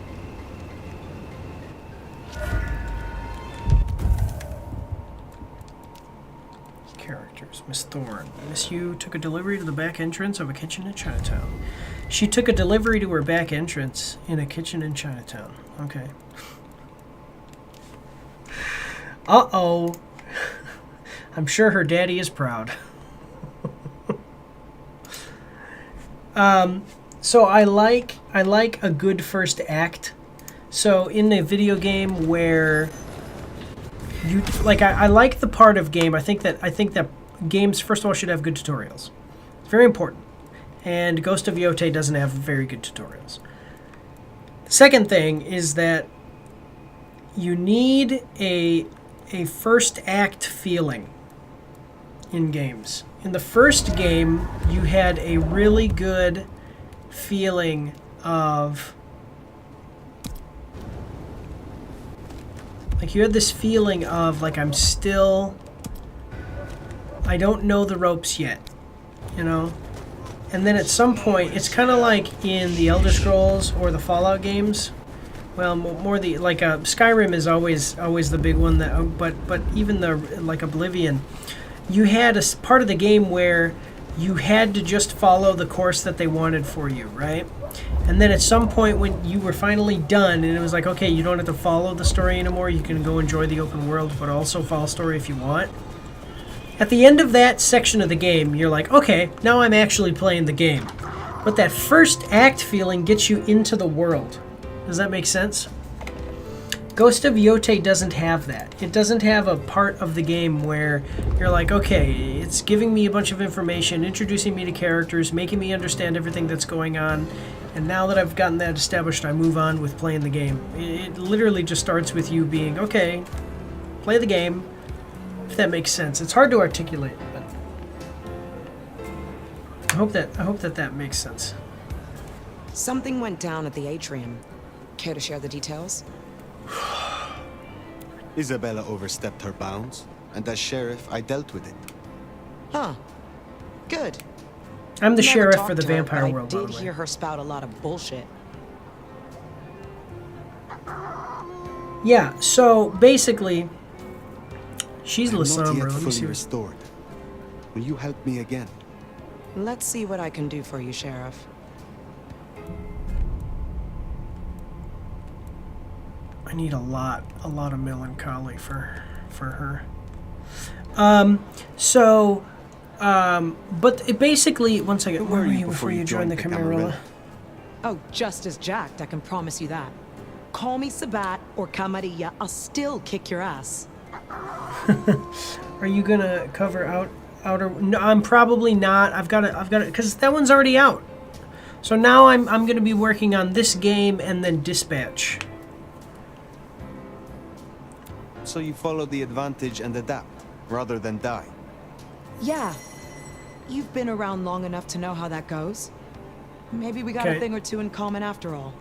Characters. Miss Thorne. Miss Yu took a delivery to the back entrance of a kitchen in Chinatown. She took a delivery to her back entrance in a kitchen in Chinatown. Okay. Uh-oh. I'm sure her daddy is proud. So I like a good first act. So in a video game where you like, I like the part of game. I think that games first of all should have good tutorials. It's very important. And Ghost of Yote doesn't have very good tutorials. The second thing is that you need a first act feeling in games. In the first game, you had a really good feeling of... like, you had this feeling of, like, I don't know the ropes yet, you know? And then at some point, it's kind of like in the Elder Scrolls or the Fallout games. Well, more the, like, Skyrim is always the big one, that, but even the, like, Oblivion, you had a part of the game where you had to just follow the course that they wanted for you, right? And then at some point when you were finally done and it was like, okay, you don't have to follow the story anymore, you can go enjoy the open world, but also follow story if you want. At the end of that section of the game, you're like, okay, now I'm actually playing the game. But that first act feeling gets you into the world. Does that make sense? Ghost of Yote doesn't have that. It doesn't have a part of the game where you're like, okay, it's giving me a bunch of information, introducing me to characters, making me understand everything that's going on, and now that I've gotten that established, I move on with playing the game. It literally just starts with you being, okay, play the game, if that makes sense. It's hard to articulate, but I hope that makes sense. Something went down at the atrium. Care to share the details? Isabella overstepped her bounds, and as sheriff, I dealt with it. Huh. Good. I'm the Never sheriff talked for the to her, vampire but world, by I the did way. hear her spout a lot of bullshit. Yeah, so basically, she's I'm not Lysandra. yet Let me fully see. restored. Will you help me again? Let's see what I can do for you, Sheriff. I need a lot of melancholy for her. But it basically, one second, where were you before you joined the Camarilla? Oh, just as jacked, I can promise you that. Call me Sabat or Camarilla, I'll still kick your ass. Are you gonna cover outer? No, I'm probably not. I've got to, because that one's already out. So now I'm gonna be working on this game and then Dispatch. So you follow the advantage and adapt, rather than die. Yeah. You've been around long enough to know how that goes. Maybe we got a thing or two in common after all.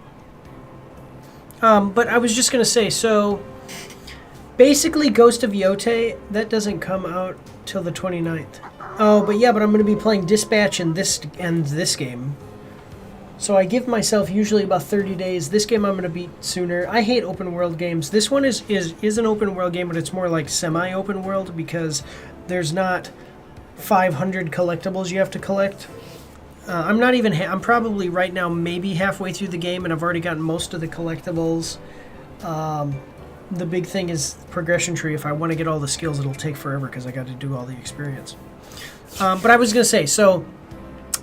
But I was just gonna say, so basically Ghost of Yote, that doesn't come out till the 29th. Oh, but yeah, but I'm gonna be playing Dispatch and this game. So I give myself usually about 30 days. This game I'm gonna beat sooner. I hate open world games. This one is an open world game, but it's more like semi-open world because there's not 500 collectibles you have to collect. I'm not even, I'm probably right now maybe halfway through the game and I've already gotten most of the collectibles. The big thing is progression tree. If I want to get all the skills, it'll take forever because I got to do all the experience. But I was going to say, so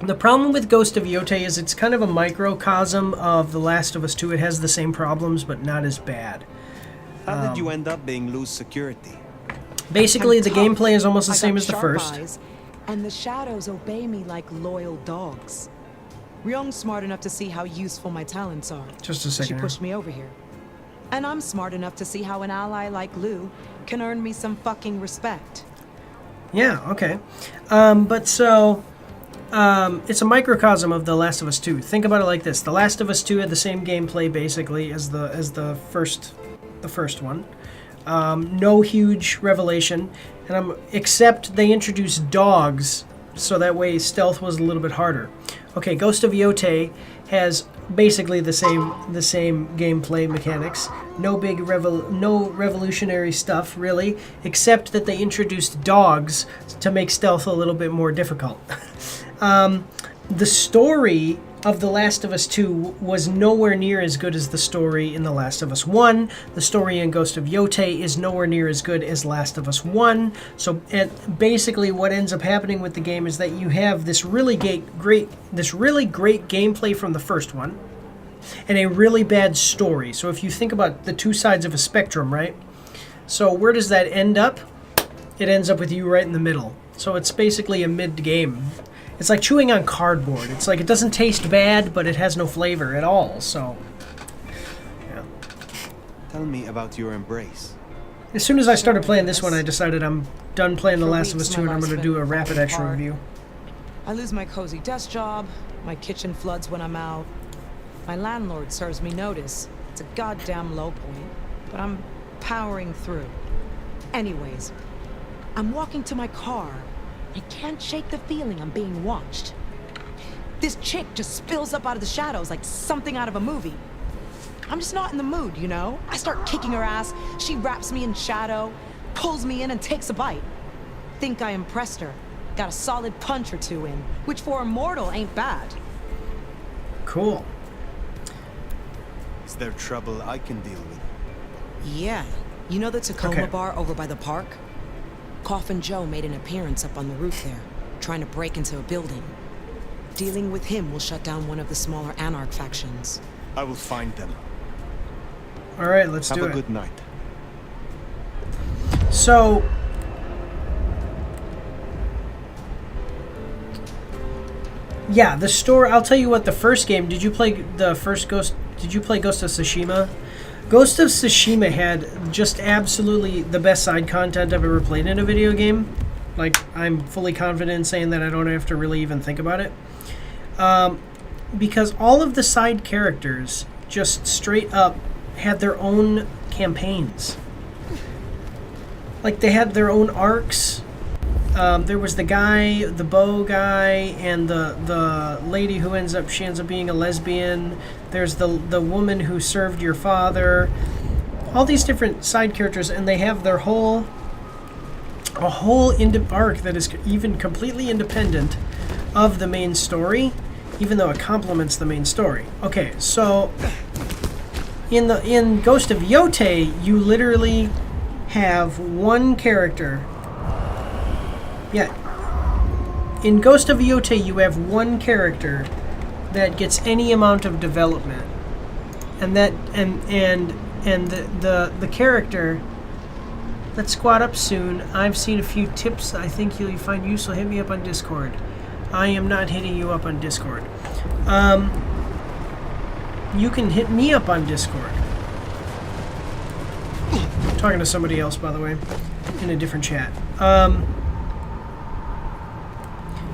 the problem with Ghost of Yote is it's kind of a microcosm of The Last of Us 2. It has the same problems, but not as bad. How did you end up being loose security? Basically, the gameplay is almost the same as the first. Eyes, and the shadows obey me like loyal dogs. Ryong's smart enough to see how useful my talents are. Just a second. She pushed me over here. And I'm smart enough to see how an ally like Lou can earn me some fucking respect. Yeah, okay. But so, it's a microcosm of The Last of Us 2. Think about it like this. The Last of Us 2 had the same gameplay, basically, as the first one. No huge revelation, and except they introduced dogs, so that way stealth was a little bit harder. Okay, Ghost of Yote has basically the same gameplay mechanics. No big no revolutionary stuff really, except that they introduced dogs to make stealth a little bit more difficult. The story of The Last of Us 2 was nowhere near as good as the story in The Last of Us 1. The story in Ghost of Yote is nowhere near as good as Last of Us 1. So basically what ends up happening with the game is that you have this really great gameplay from the first one and a really bad story. So if you think about the two sides of a spectrum, right? So where does that end up? It ends up with you right in the middle. So it's basically a mid-game. It's like chewing on cardboard. It's like it doesn't taste bad, but it has no flavor at all, so... Yeah. Tell me about your embrace. As soon as I started playing this one, I decided I'm done playing The Last of Us 2 and I'm going to do a rapid action review. I lose my cozy desk job, my kitchen floods when I'm out. My landlord serves me notice. It's a goddamn low point, but I'm powering through. Anyways, I'm walking to my car. I can't shake the feeling I'm being watched. This chick just spills up out of the shadows like something out of a movie. I'm just not in the mood, you know? I start kicking her ass, she wraps me in shadow, pulls me in and takes a bite. Think I impressed her. Got a solid punch or two in, which for a mortal ain't bad. Cool. Is there trouble I can deal with? Yeah. You know the Tacoma bar over by the park? Coffin Joe made an appearance up on the roof there, trying to break into a building. Dealing with him will shut down one of the smaller Anarch factions. I will find them. Alright, let's do it. Have a good night. So... yeah, the story... I'll tell you what, the first game... Did you play the first Ghost... Did you play Ghost of Tsushima? Ghost of Tsushima had just absolutely the best side content I've ever played in a video game. Like, I'm fully confident in saying that I don't have to really even think about it. Because all of the side characters just straight up had their own campaigns. Like, they had their own arcs. There was the guy, the bow guy, and the lady who ends up being a lesbian. There's the woman who served your father. All these different side characters, and they have their whole arc that is even completely independent of the main story, even though it complements the main story. Okay, so in Ghost of Yote, you literally have one character. Yeah. In Ghost of Yote, you have one character that gets any amount of development, and the character. Let's squat up soon. I've seen a few tips I think you'll find useful. Hit me up on Discord. I am not hitting you up on Discord. You can hit me up on Discord. I'm talking to somebody else, by the way, in a different chat.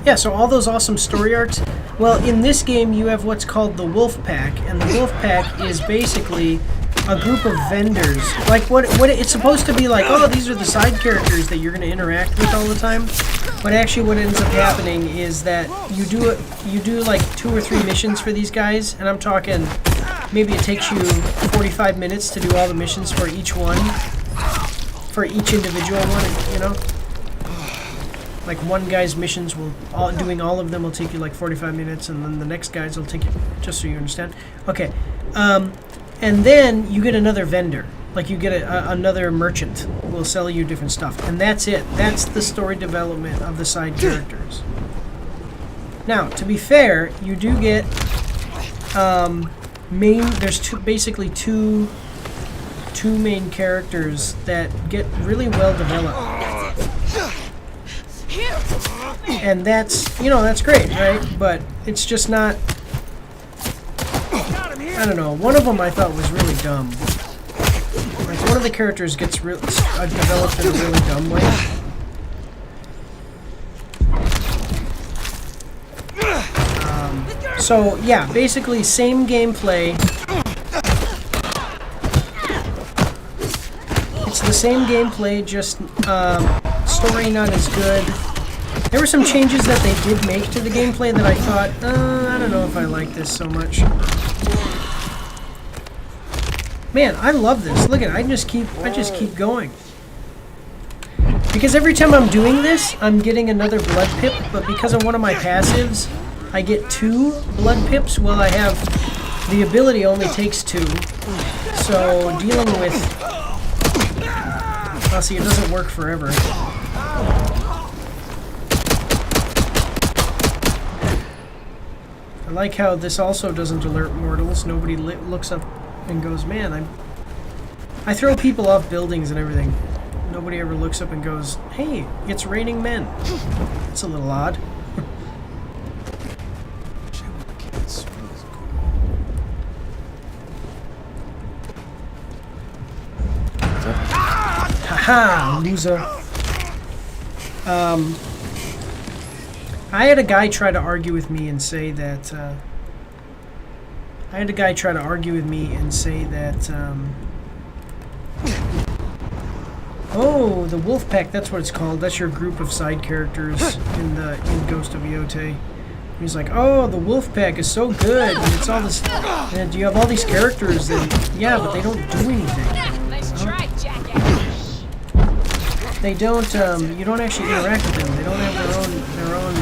Yeah, so all those awesome story arcs. Well, in this game, you have what's called the Wolf Pack, and the Wolf Pack is basically a group of vendors. Like, what it's supposed to be like, oh, these are the side characters that you're going to interact with all the time. But actually what ends up happening is that you do like 2 or 3 missions for these guys, and I'm talking maybe it takes you 45 minutes to do all the missions for each one, for each individual one, you know? Like one guy's missions doing all of them will take you like 45 minutes, and then the next guy's will take you, just so you understand. Okay, and then you get another vendor. Like you get another merchant who will sell you different stuff. And that's it. That's the story development of the side characters. Now, to be fair, you do get there's basically two main characters that get really well developed. And that's, that's great, right? But it's just not, I don't know, one of them I thought was really dumb. Like, one of the characters gets developed in a really dumb way. So, yeah, basically same gameplay. It's the same gameplay, just story not as good. There were some changes that they did make to the gameplay that I thought, I don't know if I like this so much. Man, I love this. Look at it. I just keep going. Because every time I'm doing this, I'm getting another blood pip, but because of one of my passives, I get 2 blood pips while I have the ability only takes 2. So dealing with, see, it doesn't work forever. I like how this also doesn't alert mortals. Nobody looks up and goes, man, I throw people off buildings and everything. Nobody ever looks up and goes, hey, it's raining men. It's a little odd. Haha, loser. I had a guy try to argue with me and say that, oh, the wolf pack, that's what it's called. That's your group of side characters in Ghost of Yote. He's like, oh, the wolf pack is so good, and it's all this, and you have all these characters, and yeah, but they don't do anything. Nice try, jackass. They don't, you don't actually interact with them. They don't have their own.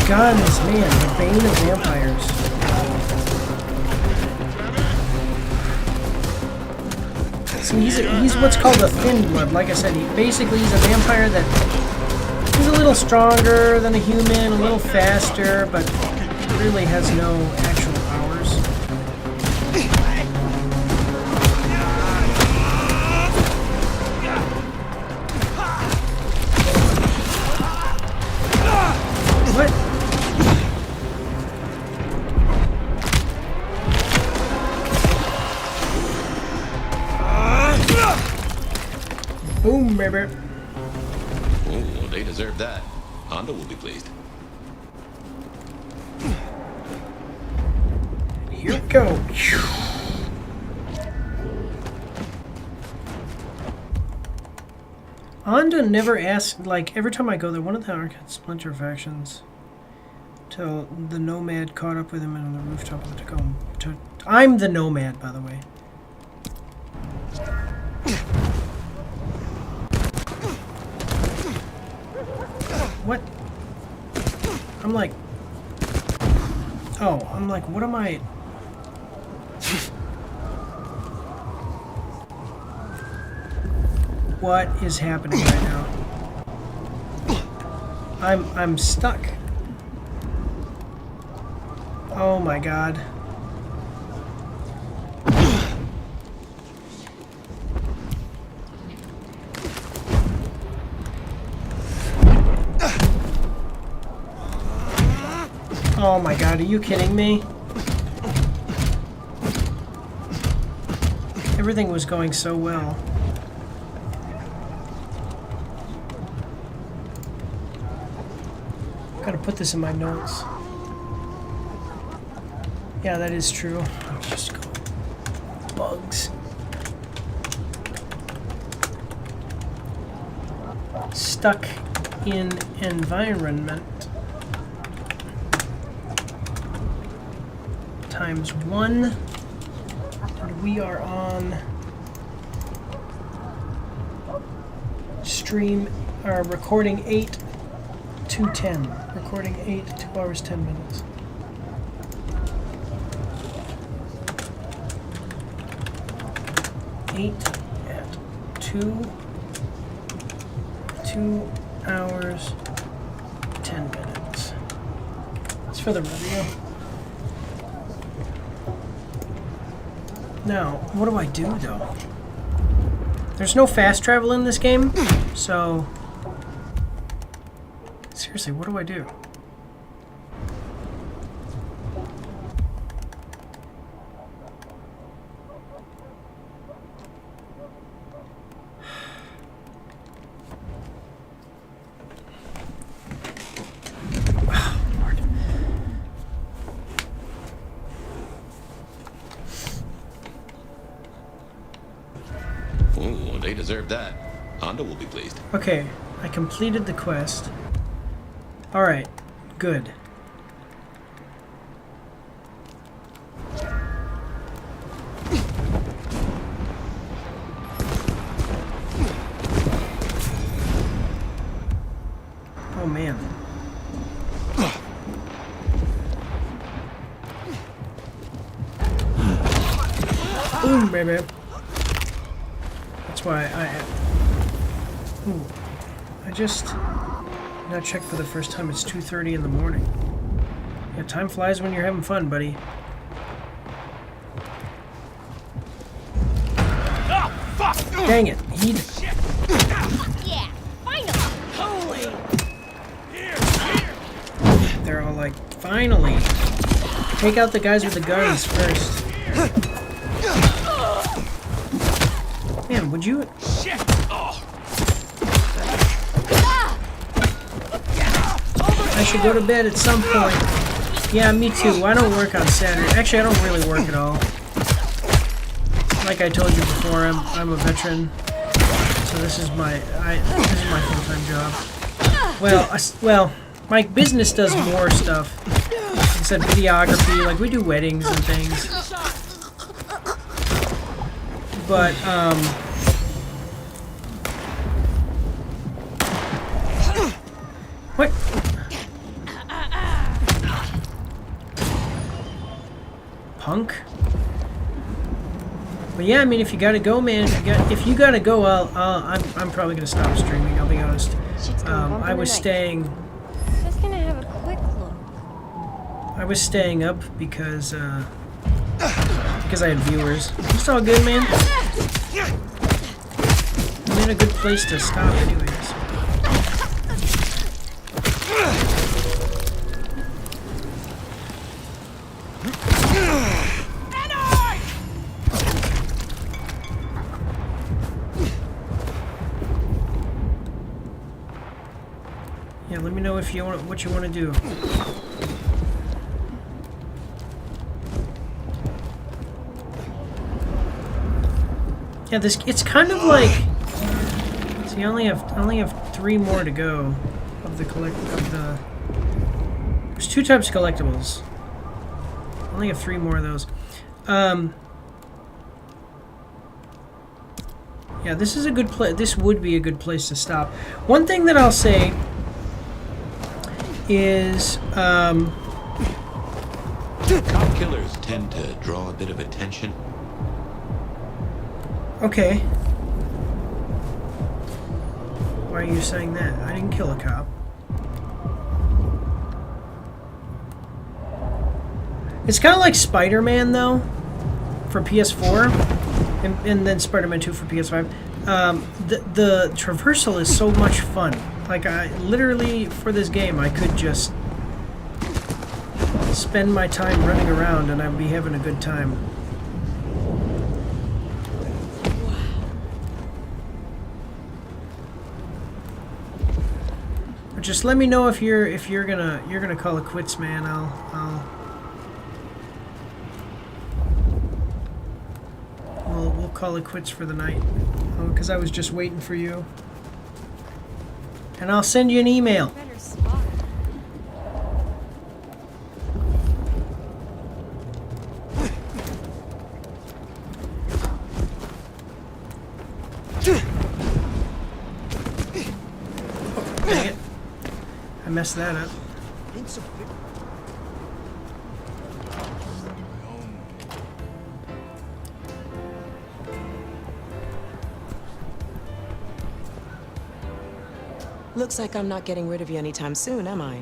Guns, man, the bane of vampires. See, he's what's called a thin blood. Like I said, he's a vampire that he's a little stronger than a human, a little faster, but really has no actual powers. What? Boom, baby. Oh, they deserve that. Honda will be pleased. Here we go. Honda never asked, like, every time I go there, one of the Arcade Splinter factions, till the Nomad caught up with him on the rooftop of the Tacoma. I'm the Nomad, by the way. What? I'm like, oh, I'm like, what am I? What is happening right now? I'm stuck. Oh my god. Oh my god, are you kidding me? Everything was going so well. Gotta put this in my notes. Yeah, that is true. Just go. Bugs. Stuck in environment times 1. And we are on stream recording 8 to 10. Recording 8, 2 hours, 10 minutes. At 2 hours, 10 minutes. That's for the review. Now, what do I do though? There's no fast travel in this game, so seriously, what do I do? They deserve that. Honda will be pleased. Okay, I completed the quest. Alright, good. Oh man. Boom, baby. That's why I just not checked for the first time. It's 2:30 in the morning. Yeah, time flies when you're having fun, buddy. Oh, fuck! Dang it! Yeah, finally! They're all like, finally. Take out the guys with the guns first. Man, would you? Shit! Oh. I should go to bed at some point. Yeah, me too. I don't work on Saturday. Actually, I don't really work at all. Like I told you before, I'm a veteran, so this is my full-time job. Well, my business does more stuff. Like I said, videography. Like we do weddings and things. But what? Punk? But yeah, I mean, if you gotta go, man, if you gotta go, I'm probably gonna stop streaming. I'll be honest. I was staying. Just gonna have a quick look. I was staying up because I had viewers. It's all good, man. I'm in a good place to stop, anyways. Yeah, let me know if you want what you want to do. Yeah, it's kind of like. See, I only have 3 more to go of the There's 2 types of collectibles. I only have 3 more of those. Yeah, this is a good place. This would be a good place to stop. One thing that I'll say is Cop killers tend to draw a bit of attention. okay. Why are you saying that? I didn't kill a cop. It's kind of like Spider-Man, though, for PS4, and then Spider-Man 2 for PS5. The traversal is so much fun. Like, I literally, for this game, I could just spend my time running around, and I'd be having a good time. just let me know if you're gonna call it quits, man. We'll call it quits for the night. Because I was just waiting for you. And I'll send you an email. Dang it. I messed that up. Looks like I'm not getting rid of you anytime soon, am I?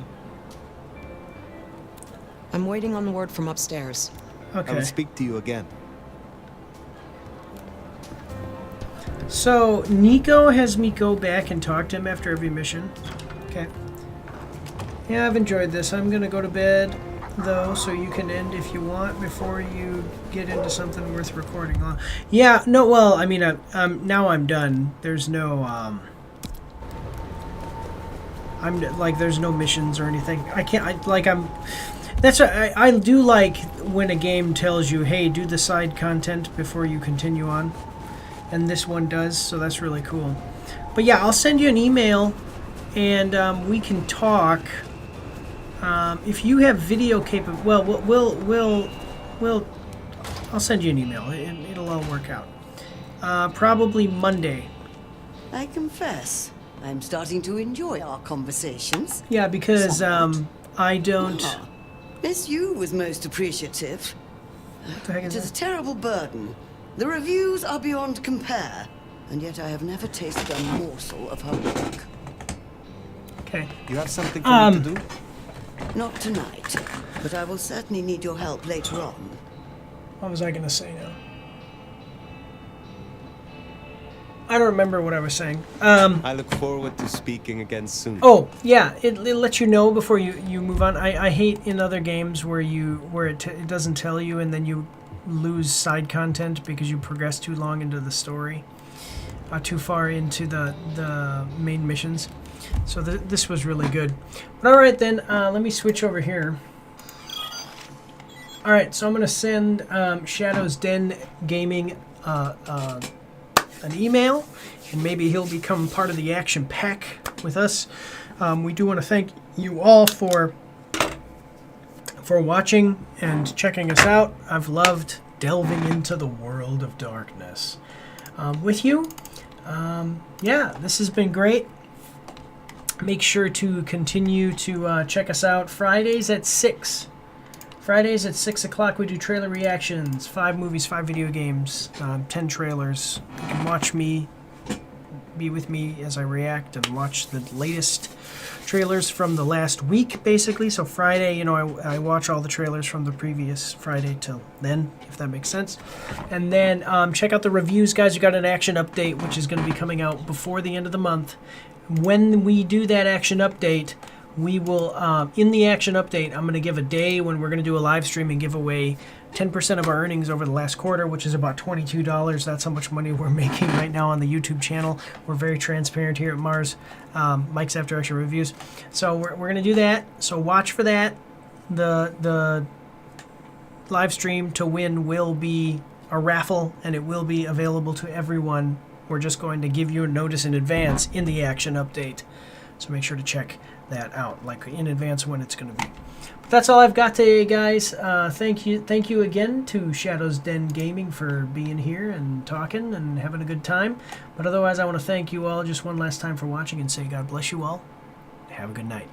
I'm waiting on the word from upstairs. Okay. I will speak to you again. So, Nico has me go back and talk to him after every mission. Okay. Yeah, I've enjoyed this. I'm gonna go to bed, though, so you can end if you want before you get into something worth recording on. Yeah, no, well, I mean, now I'm done. There's no, there's no missions or anything. That's what I do like when a game tells you, hey, do the side content before you continue on. And this one does, so that's really cool. But yeah, I'll send you an email, and we can talk. If you have video capable, I'll send you an email. It'll all work out. Probably Monday. I confess, I'm starting to enjoy our conversations. Yeah, because I don't. Miss you was most appreciative. What the heck is it is that? a terrible burden. The reviews are beyond compare, and yet I have never tasted a morsel of her work. Okay. You have something for me to do? Not tonight, but I will certainly need your help later on. What was I going to say now? I don't remember what I was saying. I look forward to speaking again soon. Oh, yeah, it lets you know before you move on. I hate in other games where it doesn't tell you and then you lose side content because you progress too long into the story, too far into the main missions. So this was really good. But all right then, let me switch over here. All right, so I'm gonna send Shadow's Den Gaming an email, and maybe he'll become part of the action pack with us. We do want to thank you all for watching and checking us out. I've loved delving into the world of darkness with you. Yeah, this has been great. Make sure to continue to check us out Fridays at 6. Fridays at 6 o'clock we do trailer reactions, 5 movies, 5 video games, 10 trailers. You can watch me, be with me as I react and watch the latest trailers from the last week, basically. So Friday, I watch all the trailers from the previous Friday till then, if that makes sense. And then check out the reviews, guys. You got an action update, which is going to be coming out before the end of the month. When we do that action update, we will, in the action update, I'm going to give a day when we're going to do a live stream and give away 10% of our earnings over the last quarter, which is about $22. That's how much money we're making right now on the YouTube channel. We're very transparent here at MAARs, Mike's After Action Reviews. So we're going to do that. So watch for that. The live stream to win will be a raffle, and it will be available to everyone. We're just going to give you a notice in advance in the action update. So make sure to check that out, like in advance when it's going to be. But that's all I've got today, guys. Thank you again to Shadow's Den Gaming for being here and talking and having a good time. But otherwise, I want to thank you all just one last time for watching and say God bless you all. Have a good night.